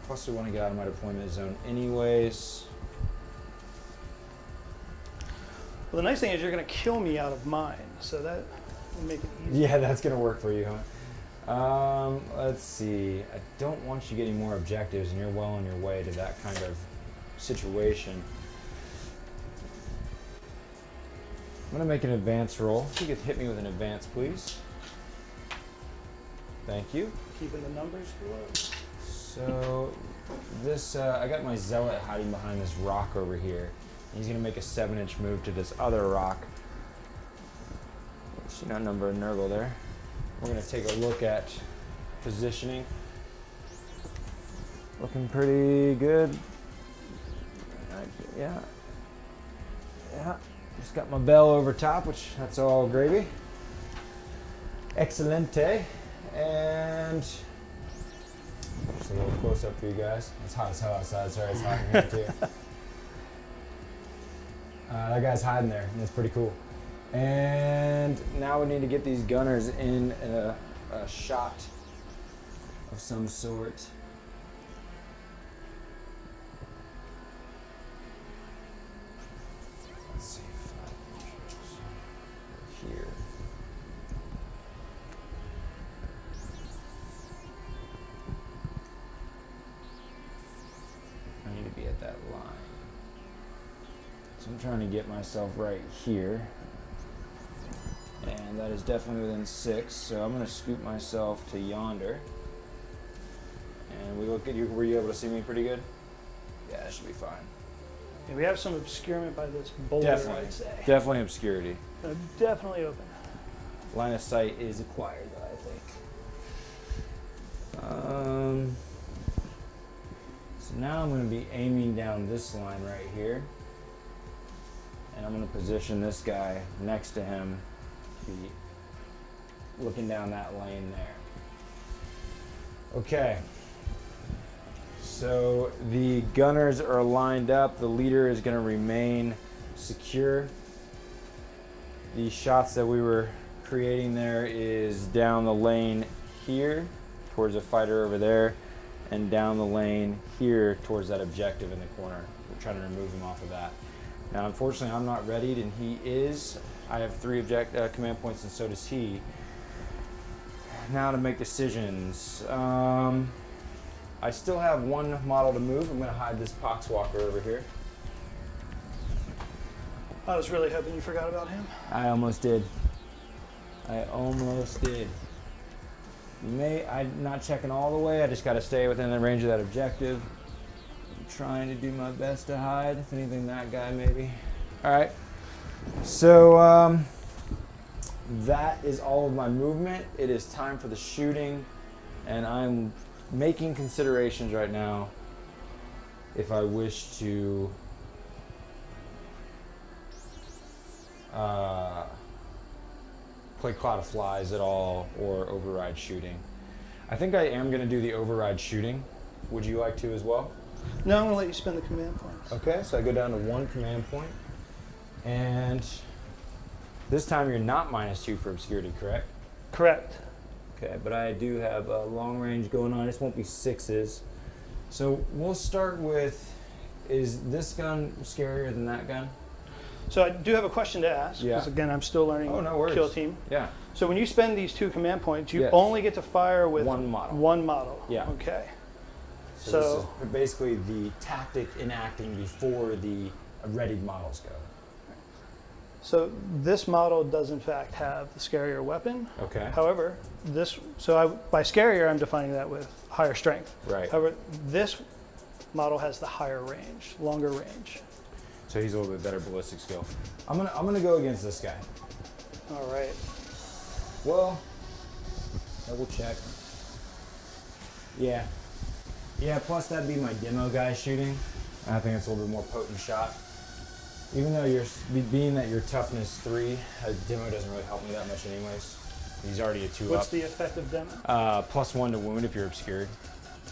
Plus we want to get out of my deployment zone anyways. Well, the nice thing is you're going to kill me out of mine, so that will make it easy. Yeah, that's going to work for you, huh? Let's see. I don't want you getting more objectives, and you're well on your way to that kind of situation. I'm going to make an advance roll. If you could hit me with an advance, please. Thank you. Keeping the numbers below. So this, I got my Zealot hiding behind this rock over here. He's going to make a 7-inch move to this other rock. See that number of Nurgle there. We're going to take a look at positioning. Looking pretty good. Yeah. Yeah. Just got my bell over top, which that's all gravy. Excelente. And just a little close up for you guys. It's hot as hell outside. Sorry, it's hot in here too. That guy's hiding there, and it's pretty cool. And now we need to get these gunners in a shot of some sort. Let's see, 5 inches here. I need to be at that line. So I'm trying to get myself right here. And that is definitely within 6, so I'm going to scoop myself to yonder. And we look at you. Were you able to see me pretty good? Yeah, that should be fine. Yeah, we have some obscurement by this boulder, Definitely. I'd say. Definitely obscurity. Definitely open. Line of sight is acquired, though, I think. So now I'm going to be aiming down this line right here. And I'm going to position this guy next to him to be looking down that lane there. Okay. So the gunners are lined up. The leader is going to remain secure. The shots that we were creating there is down the lane here towards a fighter over there, and down the lane here towards that objective in the corner. We're trying to remove him off of that. Now, unfortunately, I'm not readied, and he is. I have 3 command points, and so does he. Now to make decisions. I still have 1 model to move. I'm going to hide this Poxwalker over here. I was really hoping you forgot about him. I almost did. I almost did. I'm not checking all the way. I just got to stay within the range of that objective. I'm trying to do my best to hide. If anything, that guy maybe. All right. So that is all of my movement. It is time for the shooting, and I'm making considerations right now if I wish to play Cloud of Flies at all or override shooting. I think I am going to do the override shooting. Would you like to as well? No, I'm going to let you spend the command points. Okay, so I go down to 1 command point, and this time you're not -2 for obscurity, correct? Correct. Okay, but I do have a long range going on. This won't be 6s. So we'll start with, is this gun scarier than that gun? So I do have a question to ask, Yeah. because again, I'm still learning no worries. Kill Team. Yeah. So when you spend these 2 command points, you Yes. only get to fire with 1 model. 1 model. Yeah. Okay. So So this is basically the tactic enacting before the readied models go. So this model does in fact have the scarier weapon. Okay. However, by scarier, I'm defining that with higher strength. Right. However, this model has the higher range, longer range. So he's a little bit better ballistic skill. I'm gonna go against this guy. All right. Well, double check. Yeah. Yeah, plus that'd be my demo guy shooting. I think it's a little bit more potent shot. Even though being that you're toughness 3, a demo doesn't really help me that much anyways. He's already a 2 What's up. the effect of demo? +1 to wound if you're obscured.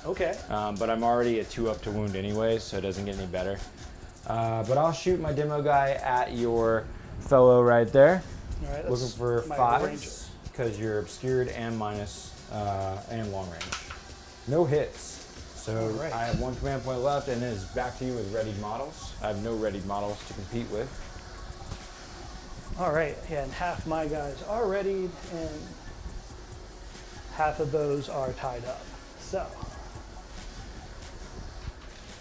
Okay. But I'm already a 2 up to wound anyways, so it doesn't get any better. But I'll shoot my demo guy at your fellow right there. All right. Looking for my 5s because you're obscured and minus and long range. No hits. So right. I have 1 command point left, and it is back to you with readied models. I have no readied models to compete with. All right. Yeah, and half my guys are readied, and half of those are tied up. So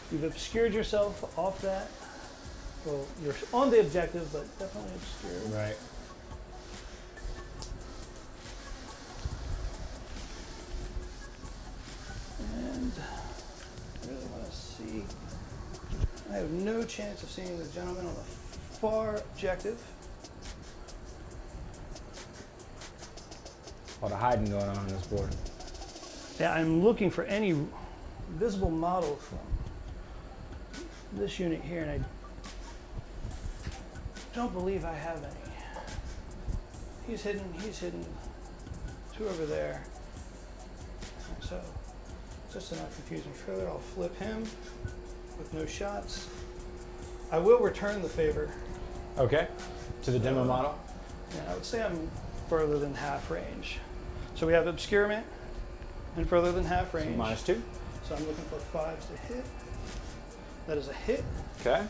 you've obscured yourself off that. Well, you're on the objective, but definitely obscured. Right. And I really want to see. I have no chance of seeing the gentleman on the far objective. A lot of hiding going on this board. Yeah, I'm looking for any visible model from this unit here, and I don't believe I have any. He's hidden, 2 over there. So, just to not confuse him further, I'll flip him with no shots. I will return the favor. Okay. To the demo model? Yeah, I would say I'm further than half range. So we have obscurement and further than half range. So -2. So I'm looking for 5s to hit. That is a hit. Okay.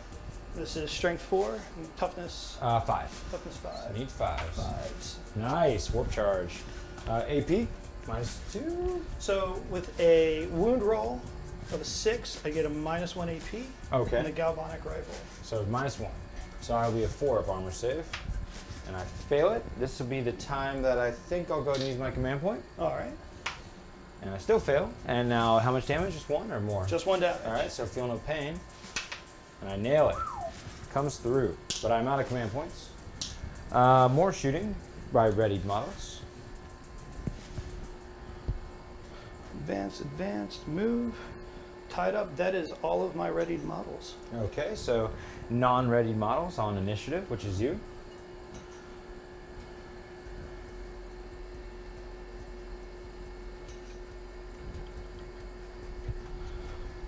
This is strength 4 and toughness 5. toughness 5. I need 5s. 5s. Nice. Warp charge. AP -2. So with a wound roll of a 6, I get a -1 AP. Okay. And a galvanic rifle. So -1. So I'll be a 4 up armor save. And I fail it. This will be the time that I think I'll go ahead and use my command point. All right. And I still fail. And now how much damage? Just 1 or more? Just 1 damage. All right, so feel no pain. And I nail it. Comes through. But I'm out of command points. More shooting by readied models. Advanced, move. Tied up, that is all of my readied models. Okay, so non-readied models on initiative, which is you.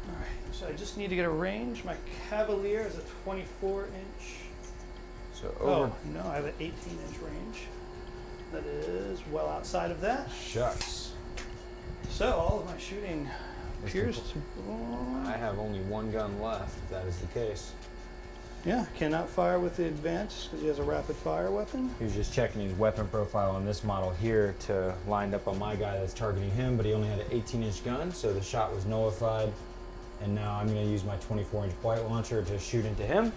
All right, so I just need to get a range. My Cavalier is a 24-inch. So over. Oh, no, I have an 18-inch range. That is well outside of that. Shucks. So all of my shooting appears to. I have only 1 gun left, if that is the case. Yeah, cannot fire with the advance because he has a rapid fire weapon. He was just checking his weapon profile on this model here to line up on my guy that's targeting him, but he only had an 18-inch gun, so the shot was nullified. And now I'm going to use my 24-inch blight launcher to shoot into him.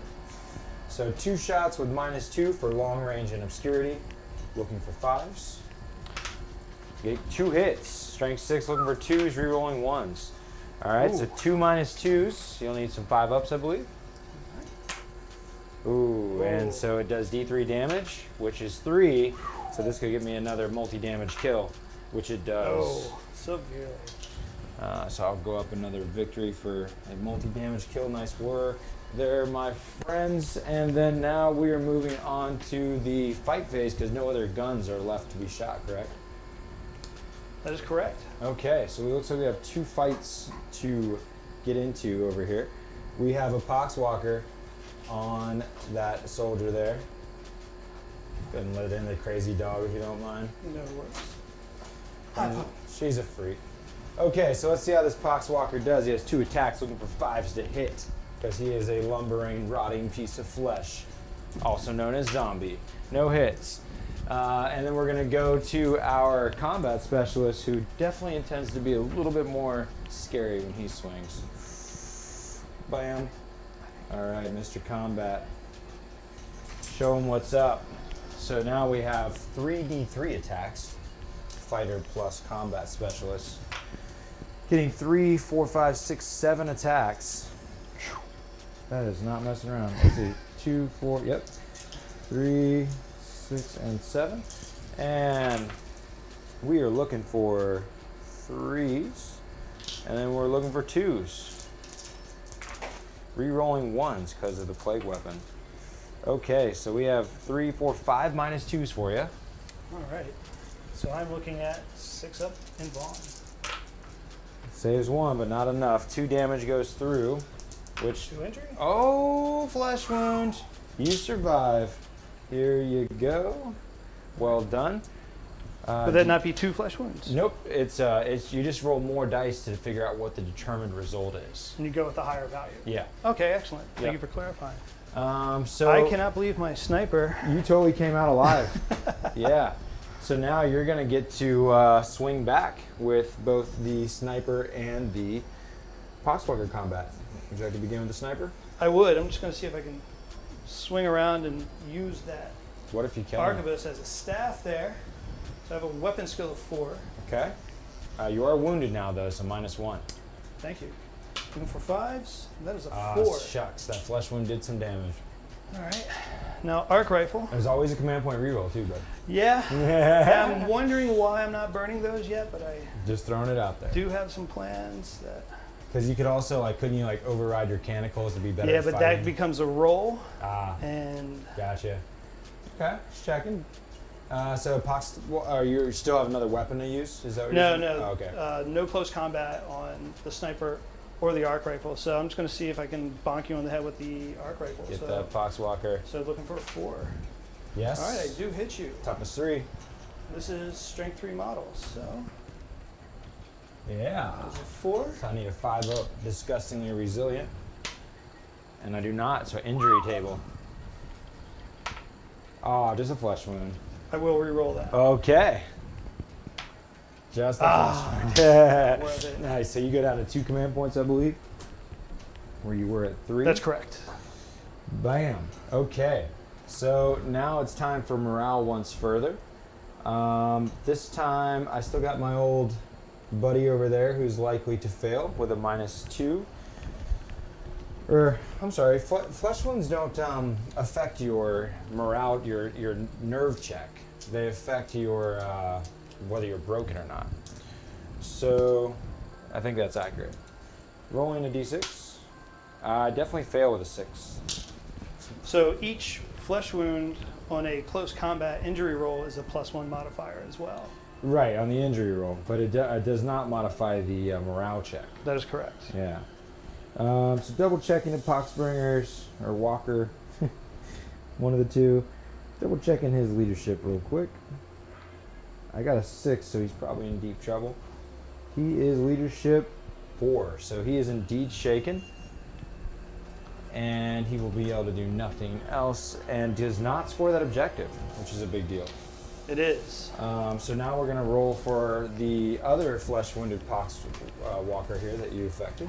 So 2 shots with -2 for long range and obscurity. Looking for 5s. Get 2 hits. Strength 6 looking for 2s, rerolling 1s. All right, so 2 -2s. You'll need some 5-ups, I believe. Ooh, and so it does D3 damage, which is 3. So this could give me another multi-damage kill, which it does. Oh, severely. So I'll go up another victory for a multi-damage kill. Nice work there, my friends. And then now we are moving on to the fight phase because no other guns are left to be shot, correct? That is correct. Okay, so it looks like we have 2 fights to get into over here. We have a Poxwalker on that soldier there. Go ahead and let it in, the crazy dog, if you don't mind. No worries. She's a freak. Okay, so let's see how this Poxwalker does. He has 2 attacks, looking for 5s to hit, because he is a lumbering, rotting piece of flesh, also known as zombie. No hits. And then we're going to go to our combat specialist, who definitely intends to be a little bit more scary when he swings. Bam. All right, Mr. Combat. Show him what's up. So now we have 3d3 attacks, fighter plus combat specialist. Getting 3, 4, 5, 6, 7 attacks. That is not messing around. Let's see, 2, 4, yep. 3, 6, and 7. And we are looking for 3s. And then we're looking for 2s. Re-rolling 1s because of the plague weapon. Okay, so we have 3, 4, 5 -2s for you. All right. So I'm looking at 6 up in Vaughn. Saves 1, but not enough. 2 damage goes through, which... 2 injury? Oh, flesh wound. You survive. Here you go. Well done. Would that not be 2 flesh wounds? Nope. It's you just roll more dice to figure out what the determined result is. And you go with the higher value? Yeah. Okay, excellent. Thank Yep. you for clarifying. So I cannot believe my sniper. You totally came out alive. Yeah. So now you're going to get to swing back with both the sniper and the Poxwalker combat. Would you like to begin with the sniper? I would. I'm just going to see if I can swing around and use that What if you kill him? arquebus as a staff there. So I have a weapon skill of 4. Okay. You are wounded now, though, so -1. Thank you. Looking for 5s. That is a 4. Shucks. That flesh wound did some damage. All right. Now, arc rifle. There's always a command point reroll, too, bud. Yeah. I'm wondering why I'm not burning those yet, but I Just throwing it out there. do have some plans that... Because you could also, like, couldn't you, like, override your canicals to be better Yeah, at but fighting? that becomes a roll, Ah, and... gotcha. Okay, just checking. So, Pox, you still have another weapon to use? Is that what No, you're saying? no. Oh, okay. No close combat on the sniper or the arc rifle. So I'm just going to see if I can bonk you on the head with the arc rifle. Get that Poxwalker. So looking for a 4. Yes. All right, I do hit you. Toughness 3. This is strength 3 models. So Yeah. there's a 4. So I need a 5-up, disgustingly resilient. And I do not, so injury table. Oh, just a flesh wound. I will re-roll that. Okay. Just a flesh wound. Worth it. Nice, so you go down to 2 command points, I believe. Where you were at 3. That's correct. Bam. Okay. So now it's time for morale once further. This time I still got my old buddy over there who's likely to fail with a -2. Or, I'm sorry, flesh wounds don't affect your morale, your nerve check. They affect your, whether you're broken or not. So, I think that's accurate. Rolling a d6. I definitely fail with a 6. So each flesh wound on a close combat injury roll is a +1 modifier as well. Right, on the injury roll, but it does not modify the morale check. That is correct. Yeah. So double checking the Poxbringers, or Walker, one of the two. Double checking his leadership real quick. I got a 6, so he's probably in deep trouble. He is leadership 4, so he is indeed shaken. And he will be able to do nothing else, and does not score that objective, which is a big deal. It is. So now we're going to roll for the other flesh-wounded Pox Walker here that you affected.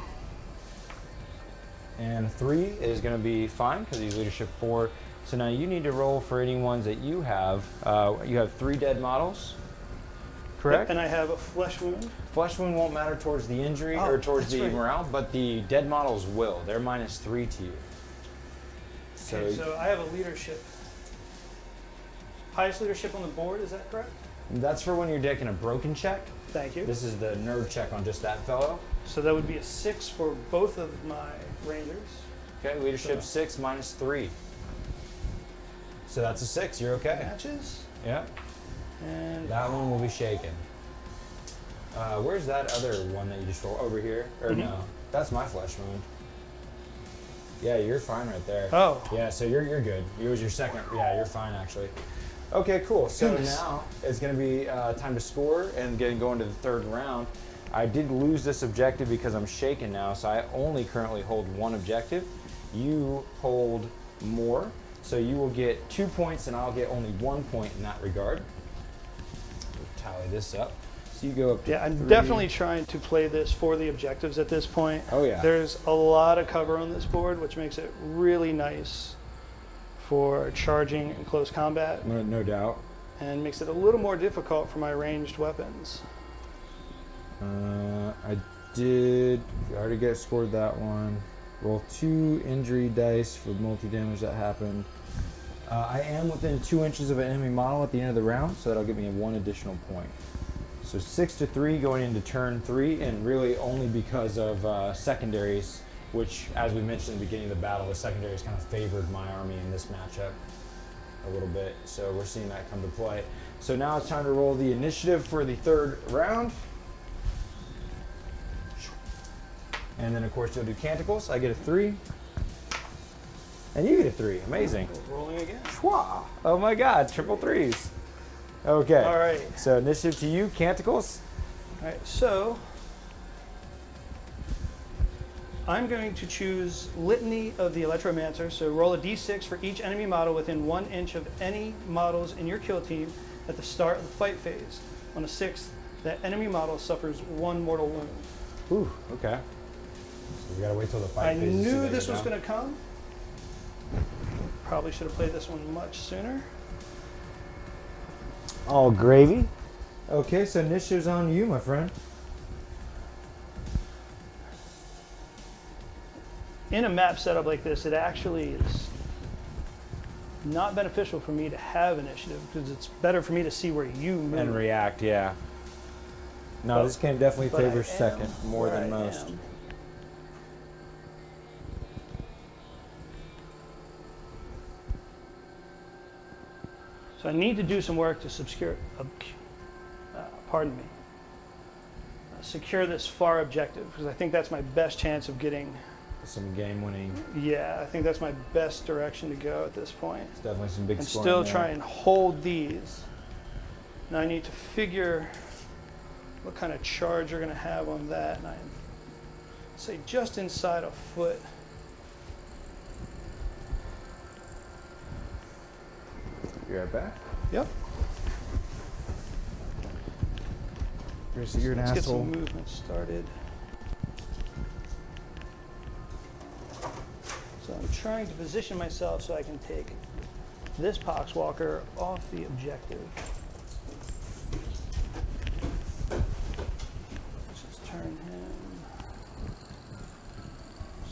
And 3 is going to be fine because he's leadership 4. So now you need to roll for any ones that you have. You have 3 dead models, correct? And I have a flesh wound. Flesh wound won't matter towards the injury or towards the morale, but the dead models will. They're -3 to you. Okay, so I have a leadership. Highest leadership on the board, is that correct? That's for when you're taking a broken check. Thank you. This is the nerve check on just that fellow. So that would be a 6 for both of my rangers. Okay, leadership 6 -3. So that's a 6, you're okay. Matches. Yeah. And That one will be shaken. Where's that other one that you just rolled? Over here? Or no? That's my flesh wound. Yeah, you're fine right there. Oh. Yeah, so you're good. It was your second. Yeah, you're fine actually. Okay, cool. So now it's going to be time to score and go into the 3rd round. I did lose this objective because I'm shaken now, so I only currently hold 1 objective. You hold more, so you will get 2 points and I'll get only 1 point in that regard. We'll tally this up. So you go up to yeah, I'm 3. definitely trying to play this for the objectives at this point. Oh yeah. There's a lot of cover on this board, which makes it really nice for charging in close combat. No doubt. And makes it a little more difficult for my ranged weapons. I did already scored that one. Roll 2 injury dice for multi-damage that happened. I am within 2 inches of an enemy model at the end of the round, so that'll give me 1 additional point. So 6-3 going into turn 3, and really only because of secondaries which, as we mentioned at the beginning of the battle, the secondaries kind of favored my army in this matchup a little bit. So we're seeing that come to play. So now it's time to roll the initiative for the third round. And then, of course, you'll do canticles. I get a 3. And you get a 3. Amazing. Rolling again. Schwa! Oh my God, triple 3s. Okay. All right. So initiative to you, canticles. All right, so I'm going to choose Litany of the Electromancer. So roll a d6 for each enemy model within 1 inch of any models in your kill team at the start of the fight phase. On a 6th, that enemy model suffers 1 mortal wound. Ooh, okay. So we gotta wait till the fight I phase to see knew that this go was down. going to come. Probably should have played this one much sooner. All gravy. Okay, so initiative's on you, my friend. In a map setup like this, it actually is not beneficial for me to have initiative because it's better for me to see where you move. And react, yeah. No, But- this game definitely but I favors am second more where than I most. am. So I need to do some work to secure this far objective because I think that's my best chance of getting. Some game winning. Yeah, I think that's my best direction to go at this point. It's definitely some big And scoring still there. try and hold these. Now I need to figure what kind of charge you're going to have on that. And I say just inside a foot. Be right back. Yep. You're an Let's get asshole. some movement started. So I'm trying to position myself so I can take this Poxwalker off the objective. Let's just turn him.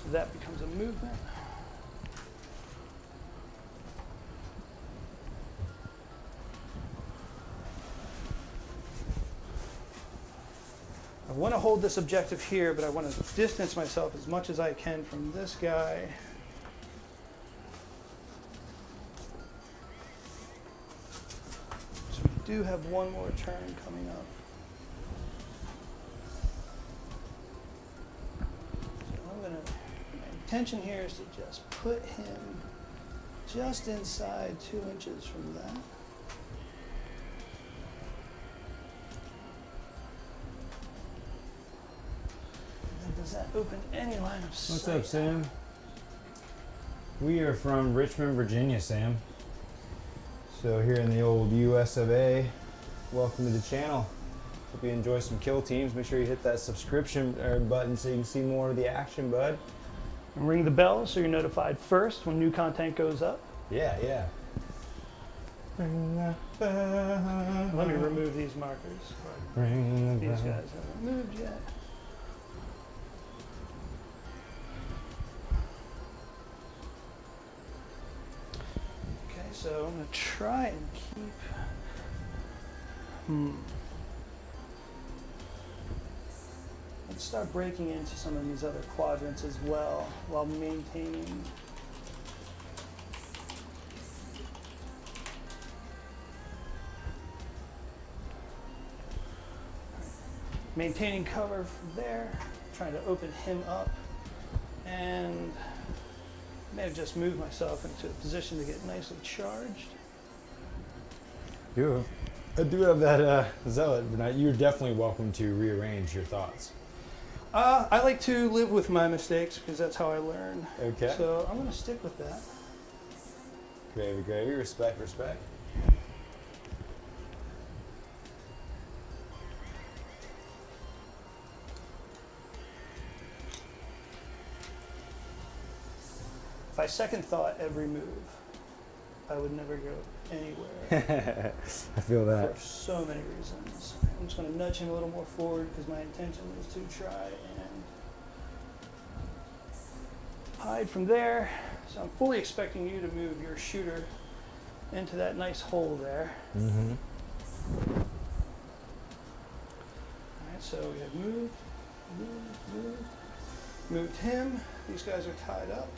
So that becomes a movement. I want to hold this objective here, but I want to distance myself as much as I can from this guy. So we do have one more turn coming up. So my intention here is to just put him just inside 2 inches from that. Does that open any line of sight? What's up, Sam? We are from Richmond, Virginia, Sam. So here in the old US of A. Welcome to the channel. Hope you enjoy some kill teams. Make sure you hit that subscription button so you can see more of the action, bud. And ring the bell so you're notified first when new content goes up. Yeah, yeah. Ring the bell. Let me remove these markers. Ring the These bell. guys haven't moved yet. Okay, so I'm going to try and keep... Let's start breaking into some of these other quadrants as well while maintaining... Maintaining cover from there, trying to open him up, and may have just moved myself into a position to get nicely charged. I do have that zealot, but you're definitely welcome to rearrange your thoughts. I like to live with my mistakes because that's how I learn. Okay. So I'm going to stick with that. Gravy, gravy, respect, respect. If I second thought every move, I would never go anywhere I feel that. for so many reasons. I'm just going to nudge him a little more forward because my intention is to try and hide from there. So I'm fully expecting you to move your shooter into that nice hole there. Mm-hmm. All right, so we have moved, moved, moved. Moved him. These guys are tied up.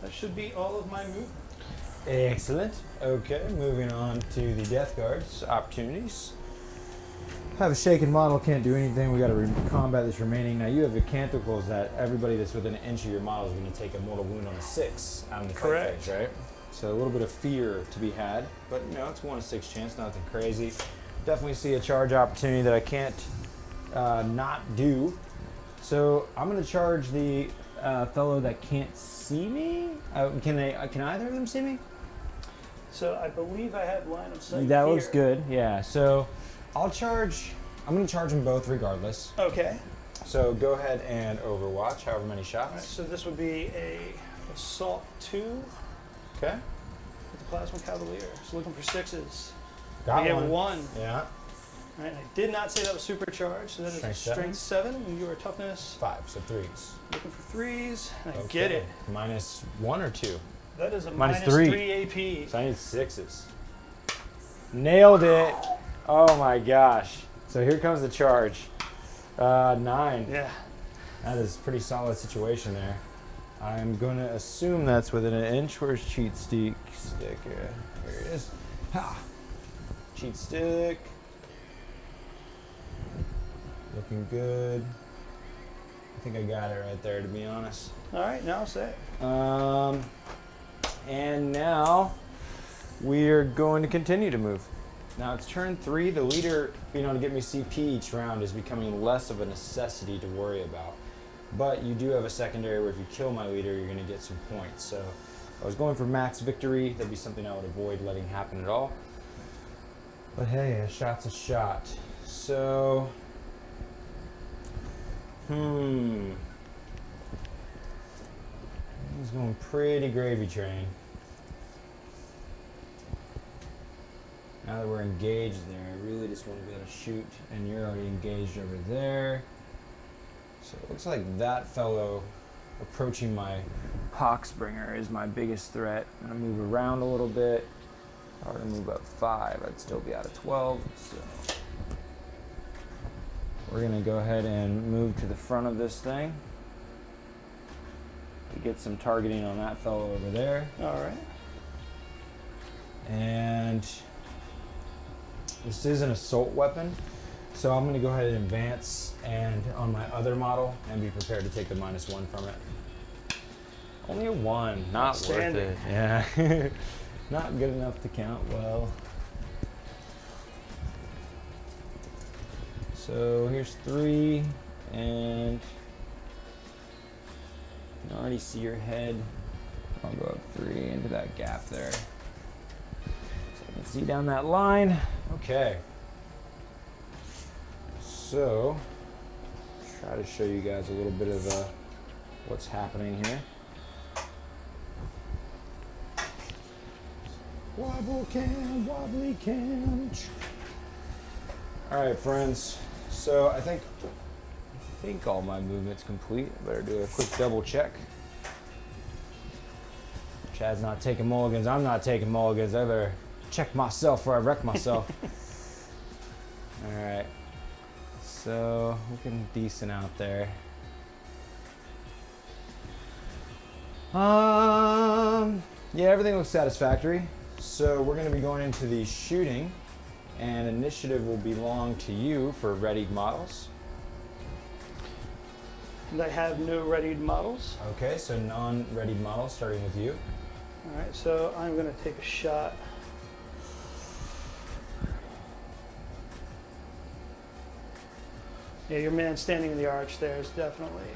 That should be all of my movement. Excellent. Okay, moving on to the Death Guard's opportunities. Have a shaken model, can't do anything. We got to combat this remaining. Now you have the canticles that everybody that's within an inch of your model is going to take a mortal wound on a 6 out in the fight phase, right? So a little bit of fear to be had, but you know, it's 1 in 6 chance, nothing crazy. Definitely see a charge opportunity that I can't not do. So I'm going to charge the fellow that can't see me. Can either of them see me? So I believe I have line of sight. That here. looks good. Yeah. So I'm going to charge them both regardless. Okay. So go ahead and overwatch, however many shots. All right, so this would be a assault 2. Okay. With the plasma cavalier. So looking for 6s. Got I get one. 1. Yeah. All right, and I did not say that was supercharged, so that is a strength 7, and your toughness 5, so 3s. Looking for 3s, and I Okay. get it. -1 or 2? That is a Minus minus 3 AP. So I need 6s. Nailed it. Oh my gosh. So here comes the charge. 9. Yeah. That is a pretty solid situation there. I'm going to assume that's within an inch. Where's cheat stick? Here it is. Ha! Cheat stick. Looking good. I think I got it right there, to be honest. All right, now I'll say it. And now we are going to continue to move. Now it's turn 3. The leader being able to get me CP each round is becoming less of a necessity to worry about. But you do have a secondary where if you kill my leader, you're going to get some points. So I was going for max victory. That'd be something I would avoid letting happen at all. But hey, a shot's a shot. So, he's going pretty gravy train. Now that we're engaged there, I really just want to be able to shoot, and you're already engaged over there. So it looks like that fellow approaching my Poxbringer is my biggest threat. I'm gonna move around a little bit. If I were to move up 5, I'd still be out of 12. So we're gonna go ahead and move to the front of this thing to get some targeting on that fellow over there. All right. And this is an assault weapon, so I'm going to go ahead and advance and on my other model and be prepared to take the -1 from it. Only a 1, not worth it. Yeah, not good enough to count well. So here's 3, and you can already see your head. I'll go up 3 into that gap there. See down that line. Okay. So, try to show you guys a little bit of what's happening here. Wobble cam, wobbly cam. All right, friends. So I think all my movement's complete. I better do a quick double check. Chad's not taking mulligans. I'm not taking mulligans. I better check myself before I wreck myself. All right, so looking decent out there. Yeah, everything looks satisfactory. So we're going to be going into the shooting, and initiative will belong to you for readied models. And I have no readied models. Okay, so non-readied models, starting with you. All right, so I'm going to take a shot. Yeah, your man standing in the arch there is definitely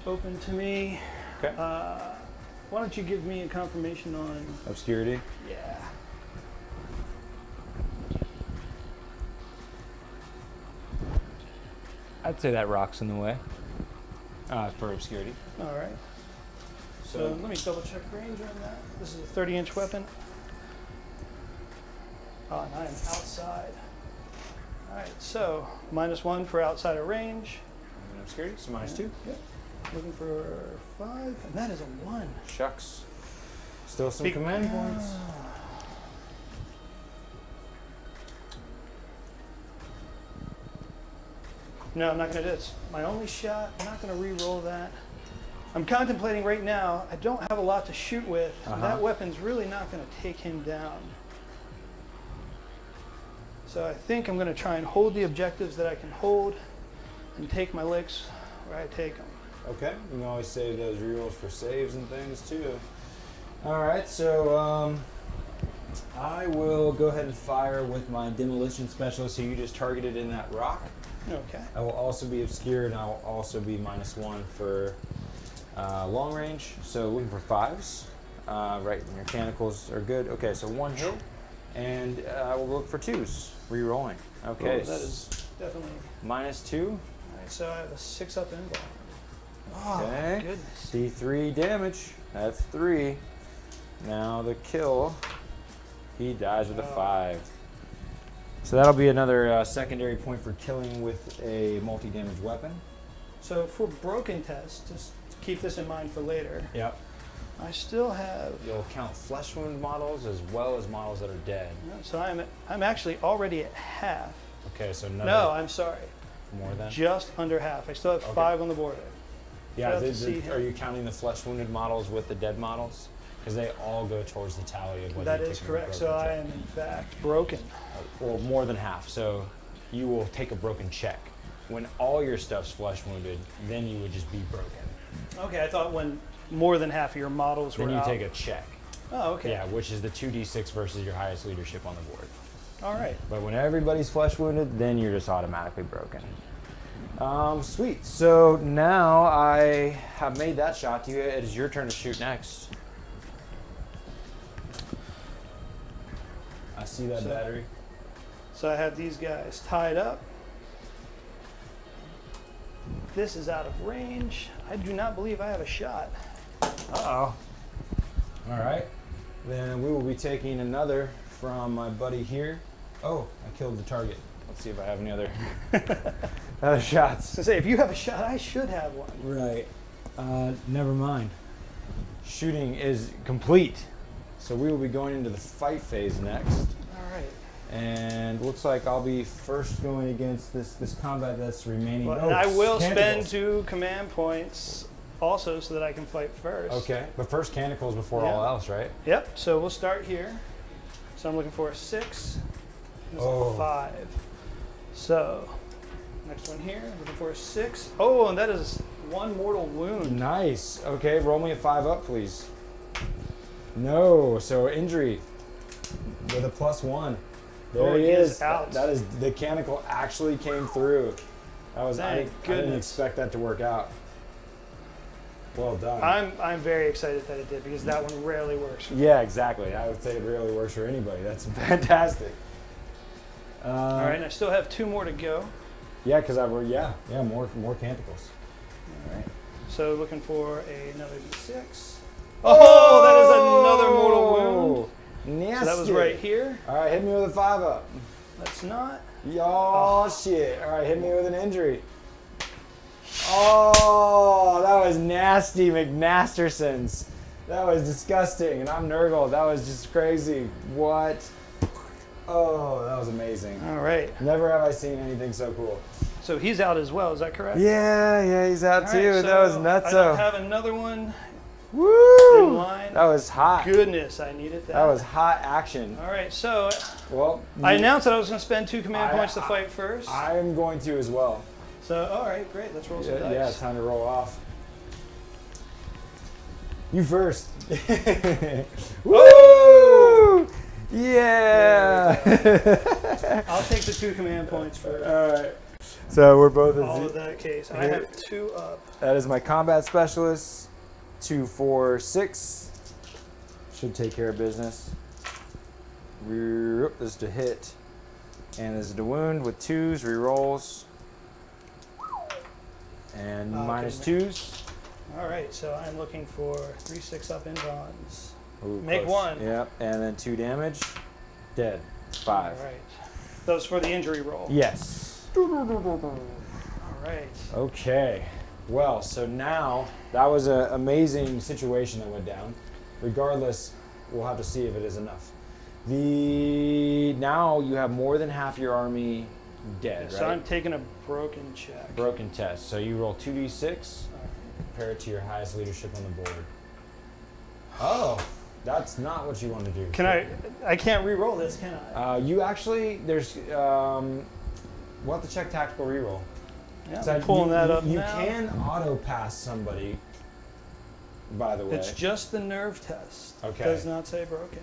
open to me. Okay. Why don't you give me a confirmation on Obscurity. Yeah. I'd say that rock's in the way for obscurity. All right. So let me double check range on that. This is a 30-inch weapon. Oh, and I am outside. All right, so -1 for outside of range. And obscurity, so -2. Yep. Looking for 5, and that is a 1. Shucks. Still some command points. No, I'm not going to do it. It's my only shot. I'm not going to re-roll that. I'm contemplating right now. I don't have a lot to shoot with. That weapon's really not going to take him down. So I think I'm going to try and hold the objectives that I can hold and take my licks where I take them. Okay, you can always save those rerolls for saves and things too. All right, so I will go ahead and fire with my demolition specialist who you just targeted in that rock. Okay. I will also be obscured, and I will also be -1 for long range. So looking for 5s. Right, and your mechanicals are good. Okay, so 1 hit, and I will look for 2s, re-rolling. Okay. Oh, that is definitely -2. All right, so I have a 6-up involved. Okay. Oh, goodness. D3 damage. That's 3. Now the kill. He dies with a 5. So that'll be another secondary point for killing with a multi-damage weapon. So for broken test, just keep this in mind for later. Yep. I still have. You'll count flesh wound models as well as models that are dead. So I'm actually already at half. Okay, so No, I'm sorry. more than. Just under half. I still have 5 on the board. Yeah. See Are you counting the flesh wounded models with the dead models? Because they all go towards the tally of whether That you is take correct. a So broken I check. am in fact broken. Well, more than half. So you will take a broken check. When all your stuff's flesh wounded, then you would just be broken. Okay, I thought when more than half of your models were Then you out. take a check. Oh, okay. Yeah, which is the 2d6 versus your highest leadership on the board. All right. But when everybody's flesh wounded, then you're just automatically broken. Sweet. So now I have made that shot to you. It is your turn to shoot next. I see that battery. So I have these guys tied up. This is out of range. I do not believe I have a shot. Uh-oh. All right. Then we will be taking another from my buddy here. Oh, I killed the target. Let's see if I have any other shots. So say, if you have a shot, I should have one. Right. Never mind. Shooting is complete. So we will be going into the fight phase next. All right. And looks like I'll be first going against this combat that's remaining. Well, Oh, and I will spend canticles. 2 command points also so that I can fight first. Okay, but first canticles before all else, right? Yep, so we'll start here. So I'm looking for a 6. There's a 5. So, next one here, looking for a 6. Oh, and that is 1 mortal wound. Nice. Okay, roll me a 5 up, please. No, so injury with a +1. There he is. Out. That is, the canicle actually came through. That was, I didn't expect that to work out. Well done. I'm very excited that it did because that one rarely works. Yeah, exactly. I would say it rarely works for anybody. That's fantastic. All right, and I still have 2 more to go. Yeah, because more canticles. All right. So looking for another D6. Oh, that is another mortal wound. Nasty. So that was right here. All right, hit me with a 5 up. That's not. Oh, shit. All right, hit me with an injury. Oh, that was nasty, McNastersons. That was disgusting. And I'm Nurgle. That was just crazy. What? Oh, that was amazing. All right. Never have I seen anything so cool. So he's out as well. Is that correct? Yeah, he's out All too. right, That was so nutso. I don't have another one Woo! in line. That was hot. Goodness, I needed that. That was hot action. All right, so Well, I announced that I was going to spend 2 command points to fight first. I'm going to as well. So, all right, great. Let's roll some dice. Yeah, it's time to roll off. You first. Woo! Yeah! I'll take the 2 command points first. All right. So we're both at All of that case. I have 2 up. That is my combat specialist. 2, 4, 6. Should take care of business. This is to hit. And this is to wound with 2s, rerolls. And -2s. All right, so I'm looking for 3 6-up in bronze. Ooh, Make close. 1. Yep, and then 2 damage. Dead. 5. All right. Those for the injury roll. Yes. All right. Okay. Well, so now that was an amazing situation that went down. Regardless, we'll have to see if it is enough. Now you have more than half your army dead, right? So I'm taking a broken check. Broken test. So you roll 2d6, compare it to your highest leadership on the board. Oh, that's not what you want to do. Can I can't re-roll this, can I? You actually, we'll have to check tactical reroll. Yeah, So I'm pulling that up You now. can auto pass somebody, by the way. It's just the nerve test. Okay. It does not say broken.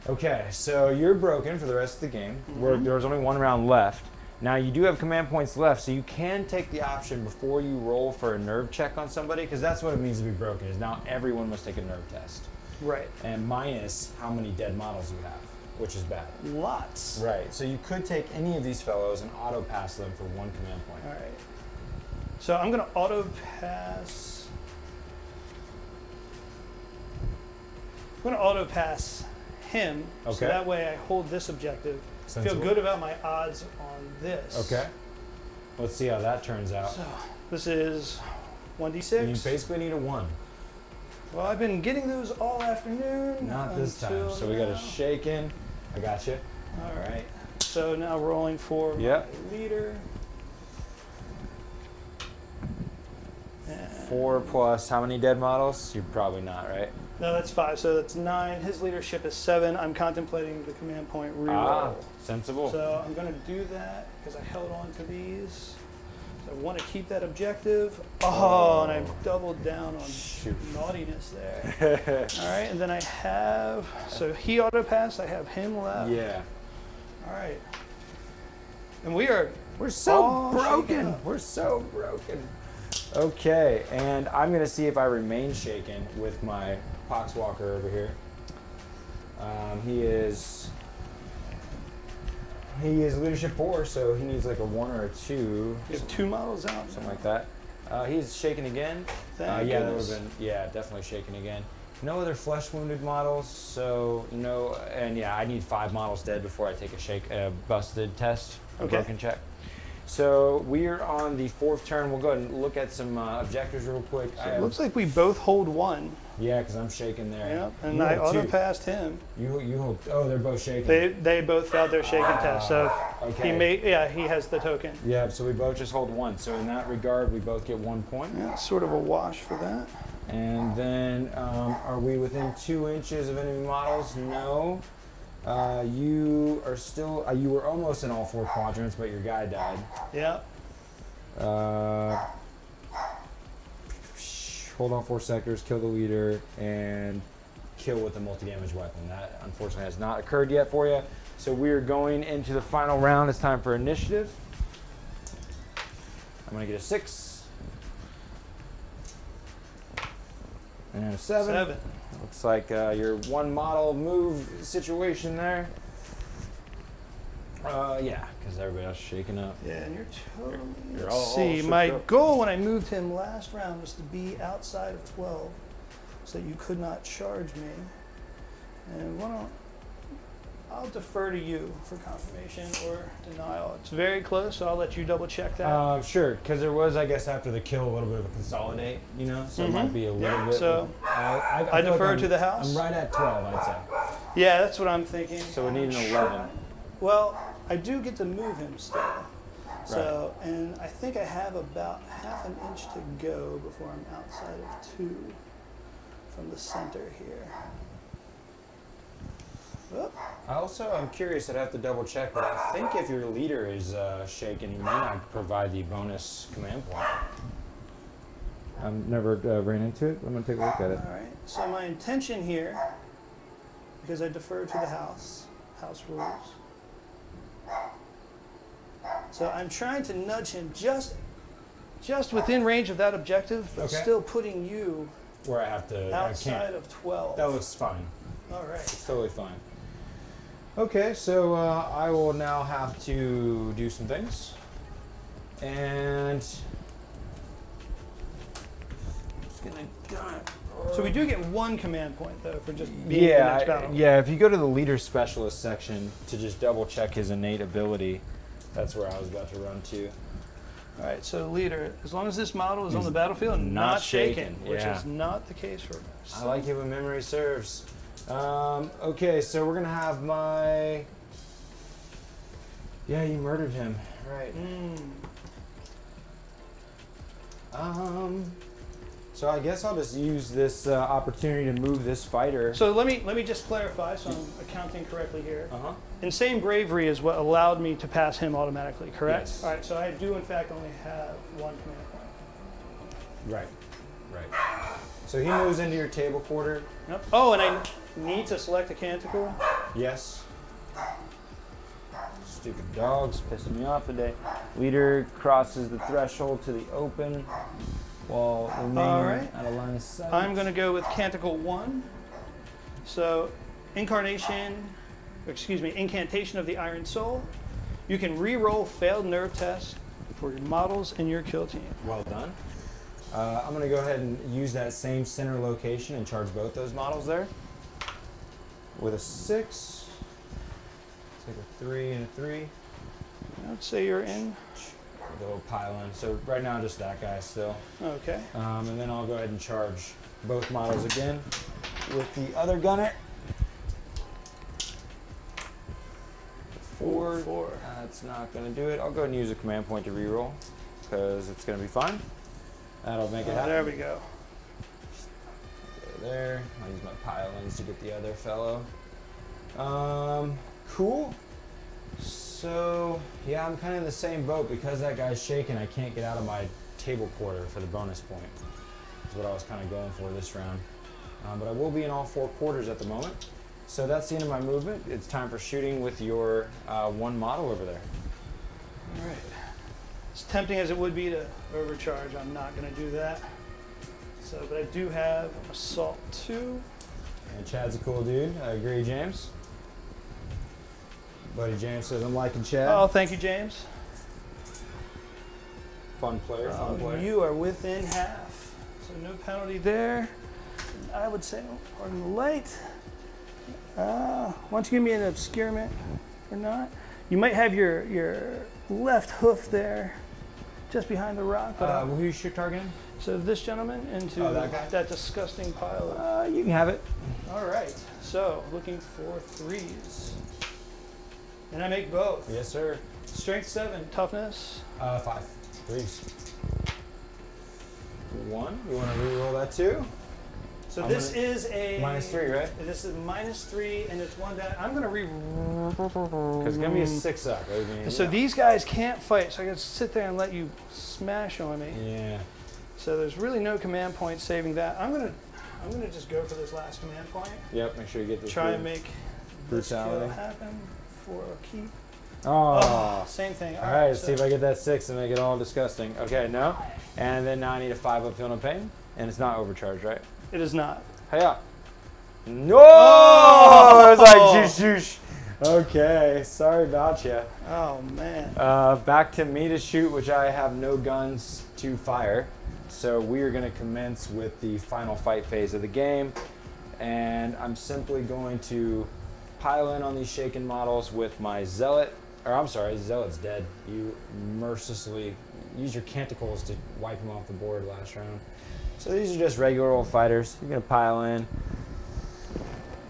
Okay, so you're broken for the rest of the game. There's only one round left. Now you do have command points left, so you can take the option before you roll for a nerve check on somebody, because that's what it means to be broken, is now everyone must take a nerve test. Right. And minus how many dead models you have, which is bad. Lots. Right, so you could take any of these fellows and auto pass them for 1 command point. All right. So I'm going to auto pass. I'm going to auto pass him. Okay. So that way I hold this objective. Sensible. Feel good about my odds on this. Okay. Let's see how that turns out. So this is 1d6. You basically need a 1. Well, I've been getting those all afternoon. Not this time. until So we got now. a shaken. I got you. All right. So now rolling for Yep. my leader. And 4 plus how many dead models? You're probably not, right? no, that's 5. So that's 9. His leadership is 7. I'm contemplating the command point reroll. Ah, sensible. So I'm going to do that because I held on to these. So I want to keep that objective. Oh, and I doubled down on Shoot. naughtiness there. All right, and then I have, so he auto passed. I have him left. Yeah. All right. And we're so all shaken broken. up. We're so broken. Okay, and I'm going to see if I remain shaken with my Poxwalker over here. He is leadership 4, so he needs like a 1 or a 2. You have 2 models out. Something like that. He's shaken again. Thank Yeah, that would goodness. have been, yeah, definitely shaken again. No other flesh wounded models, so no, and yeah, I need 5 models dead before I take a busted test, a Okay. broken check. So we're on the 4th turn. We'll go ahead and look at some objectives real quick. So it looks like we both hold 1. Yeah, because I'm shaking there. Yep. And You I hold auto 2. passed him. You hold. Oh, they're both shaking. They both failed their shaken test. So okay. he has the token. Yeah, so we both just hold 1. So in that regard, we both get 1 point. Yeah, it's sort of a wash for that. And then, are we within 2 inches of enemy models? No. You are still. You were almost in all 4 quadrants, but your guy died. Yeah. Hold on 4 sectors, kill the leader, and kill with the multi-damage weapon. That unfortunately has not occurred yet for you. So we are going into the final round. It's time for initiative. I'm gonna get a 6 and a 7. 7. Looks like your 1 model move situation there. Yeah, because everybody else is shaking up. Yeah, and you're totally. You're Let's all see, shook my up. goal when I moved him last round was to be outside of 12, so that you could not charge me. And I'll defer to you for confirmation or denial. It's very close, so I'll let you double check that. Sure, because there was, I guess, after the kill, a little bit of a consolidate, you know, so it might be a little bit. So I feel defer like to the house? I'm right at 12, I'd say. Yeah, that's what I'm thinking. So we need an 11. Well, I do get to move him still. So, and I think I have about half an inch to go before I'm outside of 2 from the center here. Oh. I'm curious, I'd have to double check, but I think if your leader is shaken, he may not provide the bonus command point. I've never ran into it. I'm going to take a look at it. All right. So my intention here, because I defer to the house rules. So I'm trying to nudge him just within range of that objective, but still putting you Where I have to, outside of 12. That looks fine. All right. It's totally fine. Okay, so I will now have to do some things. And just gonna So we do get 1 command point though for just being in the next battle. yeah, if you go to the leader specialist section to just double check his innate ability, that's where I was about to run to. All right, so leader, as long as this model is on the battlefield and not shaken, which yeah. is not the case for us. I like it when memory serves. Okay, so we're gonna have my Yeah, you murdered him. Right. So I guess I'll just use this opportunity to move this fighter. So let me just clarify, so I'm accounting correctly here. Uh-huh. Insane Bravery is what allowed me to pass him automatically, correct? Yes. All right, so I do in fact only have one command point. Right. Right. So he moves into your table quarter. Yep. Oh, and I need to select a canticle. Yes. Stupid dogs pissing me off today. Leader crosses the threshold to the open while remaining out of line of sight. I'm going to go with Canticle 1. So, Incantation of the Iron Soul. You can re-roll failed nerve tests for your models in your kill team. Well done. I'm going to go ahead and use that same center location and charge both those models there. With a 6. Take a 3 and a 3. I'd say you're in. With a little pile in. So right now just that guy still. Okay. And then I'll go ahead and charge both models again with the other gunner. 4. That's not going to do it. I'll go ahead and use a command point to reroll because it's going to be fine. That'll make it happen. There we go. Go there. I'll use my pile-ins to get the other fellow. Cool. So, yeah, I'm kind of in the same boat. Because that guy's shaking, I can't get out of my table quarter for the bonus point. That's what I was kind of going for this round. But I will be in all 4 quarters at the moment. So that's the end of my movement. It's time for shooting with your one model over there. All right. As tempting as it would be to overcharge, I'm not going to do that. So, but I do have Assault 2. And Chad's a cool dude. I agree, James. Buddy James says I'm liking Chad. Oh, thank you, James. Fun player, fun player. You are within half. So no penalty there. I would say on the light. Why don't you give me an obscurement or not? You might have your left hoof there, just behind the rock. But who's your target? So this gentleman into that disgusting pile of... You can have it. All right. So looking for 3s. And I make both. Yes, sir. Strength 7, toughness. 5. 3s. 1. You want to re-roll that too? So this is a -3, right? This is -3, and it's 1 down. I'm gonna Because it's gonna be a 6-up. So these guys can't fight, so I gotta sit there and let you smash on me. Yeah. So there's really no command point saving that. I'm gonna just go for this last command point. Yep. Make sure you get this. Try and make brutality this kill happen for a keep. Oh. Same thing. All right. Let's see if I get that 6 and make it all disgusting. Okay. No. And then now I need a 5-up feel no pain, and it's not overcharged, right? It is not. Hey-ya. No! I was like, shoosh. Okay, sorry about you. Oh, man. Back to me to shoot, which I have no guns to fire. So we are going to commence with the final fight phase of the game. And I'm simply going to pile in on these shaken models with my Zealot. Or I'm sorry, Zealot's dead. You mercilessly use your canticles to wipe him off the board last round. So these are just regular old fighters. You're going to pile in.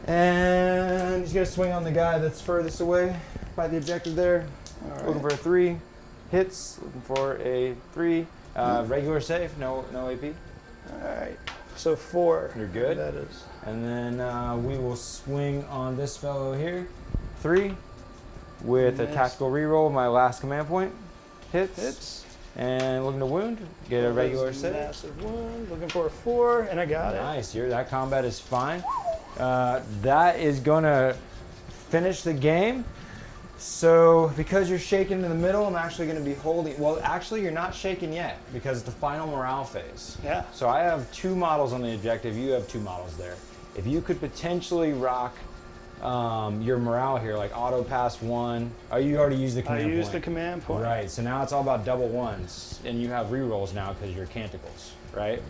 And he's going to swing on the guy that's furthest away by the objective there. All right. Looking for a 3. Hits. Looking for a 3. Regular save. No AP. All right. So 4. You're good. That is. And then we will swing on this fellow here. 3. With a tactical reroll. My last command point. Hits. And looking to wound, get a regular save. Massive wound, looking for a 4, and I got it. Nice, that combat is fine. That is gonna finish the game. So because you're shaking in the middle, I'm actually gonna be holding, well actually you're not shaking yet because it's the final morale phase. Yeah. So I have 2 models on the objective, you have 2 models there. If you could potentially rock your morale here, like auto pass 1. Oh, you already used the command point. I used the command point. Right, so now it's all about double 1s, and you have rerolls now because you're canticles, right?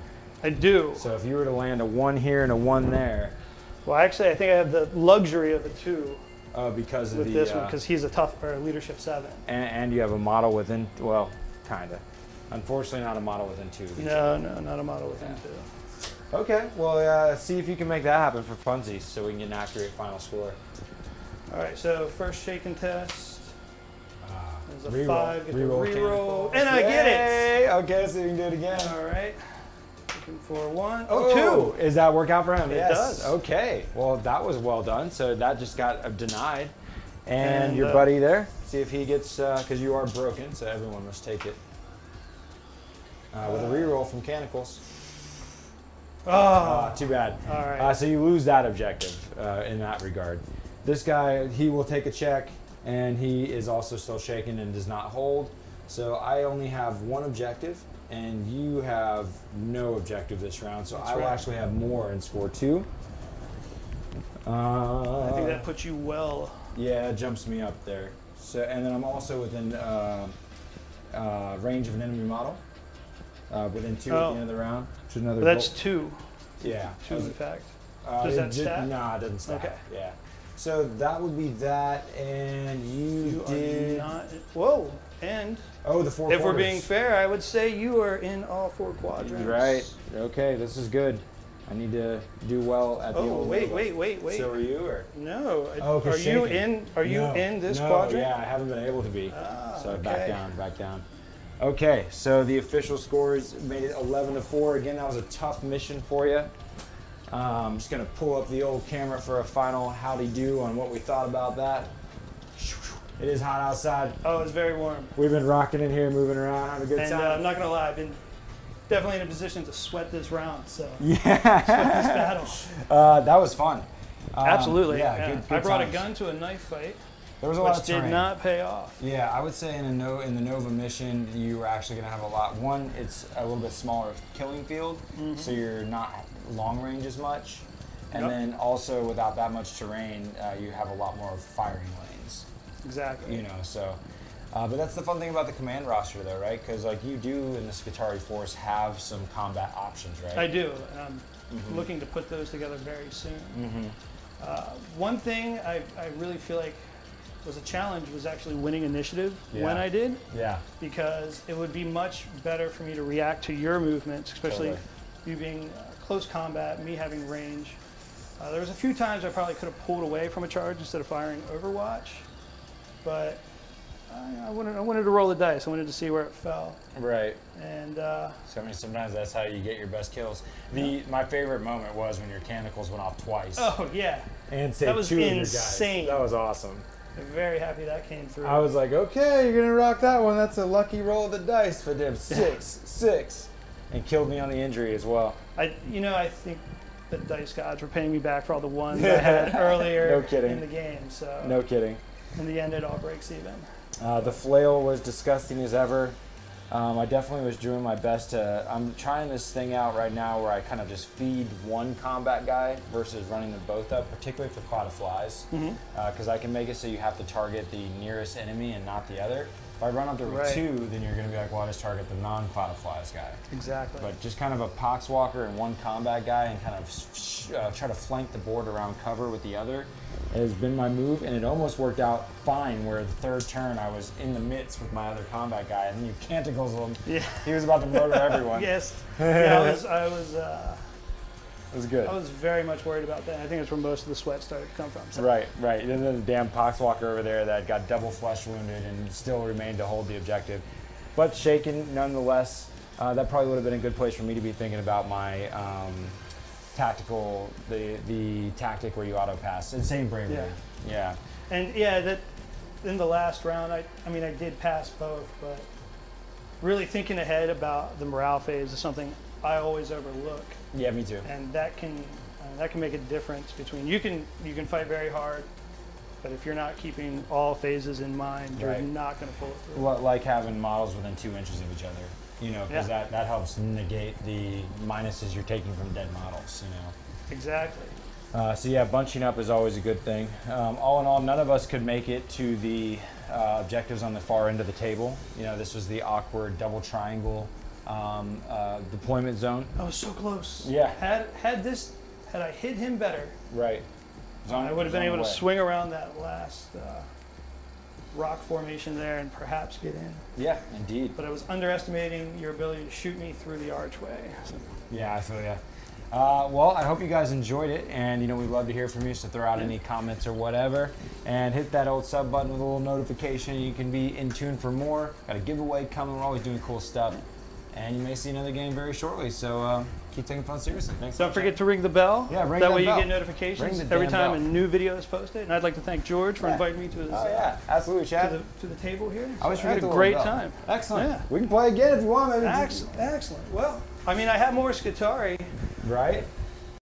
I do. So if you were to land a 1 here and a 1 there. Well, actually, I think I have the luxury of the 2. Because of with this one, because he's a tough, or leadership 7. And you have a model within, well, kinda. Unfortunately, not a model within 2. No, not a model within 2. Okay, well, see if you can make that happen for funsies so we can get an accurate final score. All right, so first shaken test. a Reroll. 5, get the Reroll reroll, cannonball. and I get it. Yay! Okay, so you can do it again. All right. Looking for 1. Oh, 2. Does that work out for him? It Yes. does. Okay. Well, that was well done. So that just got denied. And your And, buddy there, see if he gets, because you are broken, so everyone must take it. With a reroll from Canicles. Oh, Too bad. all right. So you lose that objective in that regard. This guy, he will take a check, and he is also still shaken and does not hold. So I only have 1 objective, and you have no objective this round. So That's I will right. actually have more and score 2. I think that puts you well. Yeah, it jumps me up there. So, and then I'm also within range of an enemy model. Within 2 at the end of the round. Which is another. But that's goal. 2. Yeah. 2 in fact. Does that stat? Nah, it doesn't stat. Okay. Yeah. So that would be that, and you did. Are not. Whoa. And Oh, the 4 if we're quarters. being fair, I would say you are in all 4 quadrants. Right. Okay, this is good. I need to do well at the Oh, old wait. level. So are you, or? No. Oh, 'cause are you shaking. in? Are you No. in this No, quadrant? Yeah, I haven't been able to be. So okay. back down. Okay, so the official scores made it 11-4. Again, that was a tough mission for you. I'm just gonna pull up the old camera for a final howdy do on what we thought about that. It is hot outside. Oh, it's very warm. We've been rocking in here, moving around, having a good And time. I'm not gonna lie, I've been definitely in a position to sweat this round. So Yeah, sweat this battle. that was fun. Absolutely. Yeah, good I brought times. a gun to a knife fight, There was a lot which of did terrain. not pay off. Yeah, I would say in the Nova mission, you were actually going to have a lot. One, it's a little bit smaller killing field, so you're not long range as much. And Yep. then also without that much terrain, you have a lot more firing lanes. Exactly. You know, so. But that's the fun thing about the command roster, though, right? Because like you do in the Skitari Force have some combat options, right? I do, and I'm looking to put those together very soon. One thing I really feel like was a challenge was actually winning initiative when I did, Yeah. because it would be much better for me to react to your movements, especially Totally. you being close combat, me having range. There was a few times I probably could have pulled away from a charge instead of firing Overwatch, but I wanted to roll the dice. I wanted to see where it fell. Right. And So I mean, sometimes that's how you get your best kills. My favorite moment was when your Canicles went off twice. oh yeah, And saved that was 2 of your insane. guys. That was awesome. I'm very happy that came through. I was like, okay, you're gonna rock that one. That's a lucky roll of the dice for them. 6, and killed me on the injury as well. I think the dice gods were paying me back for all the ones I had earlier No kidding. in the game. So No kidding. in the end, it all breaks even. The flail was disgusting as ever. I definitely was doing my best to. I'm trying this thing out right now where I kind of just feed one combat guy versus running them both up, particularly for cloud of flies, because I can make it so you have to target the nearest enemy and not the other. If I run up there with Right. 2, then you're going to be like, well, I just target the non-cloud of flies guy. Exactly. But just kind of a poxwalker and one combat guy and kind of try to flank the board around cover with the other has been my move, and it almost worked out fine where the 3rd turn I was in the midst with my other combat guy, and then you canticles him. Yeah. He was about to murder everyone. Yes. Yeah, It was good. I was very much worried about that. I think it's where most of the sweat started to come from. So. Right. And then the damn poxwalker over there that got double flesh wounded and still remained to hold the objective. But shaken nonetheless. That probably would have been a good place for me to be thinking about my tactical, the tactic where you auto pass. Insane bravery. Yeah. And yeah, that in the last round, I did pass both, but really thinking ahead about the morale phase is something I always overlook. Yeah, me too. And that can make a difference between you can fight very hard, but if you're not keeping all phases in mind, you're Right. not going to pull it through. Like having models within 2 inches of each other, you know, because Yeah. that helps negate the minuses you're taking from dead models, you know. Exactly. So yeah, bunching up is always a good thing. All in all, none of us could make it to the objectives on the far end of the table. You know, this was the awkward double triangle deployment zone. I was so close. Yeah. Had I hit him better, Right. I would have been able to swing around that last rock formation there and perhaps get in. Yeah, indeed. But I was underestimating your ability to shoot me through the archway. So, Yeah, I feel yeah. Well, I hope you guys enjoyed it, and you know we'd love to hear from you. So throw out any comments or whatever, and hit that old sub button with a little notification. You can be in tune for more. Got a giveaway coming. We're always doing cool stuff, and you may see another game very shortly. So keep taking fun seriously. Thanks. Don't forget to ring the bell. Yeah, ring that that way bell. you get notifications Ring the every damn time bell. a new video is posted. And I'd like to thank George for inviting me to his. Oh yeah, absolutely, Chad. To the table here. I always So I had forget a the great little bell. time. Excellent. Yeah. We can play again if you want. Maybe. Excellent. Well, I mean, I have more Skitari. Right?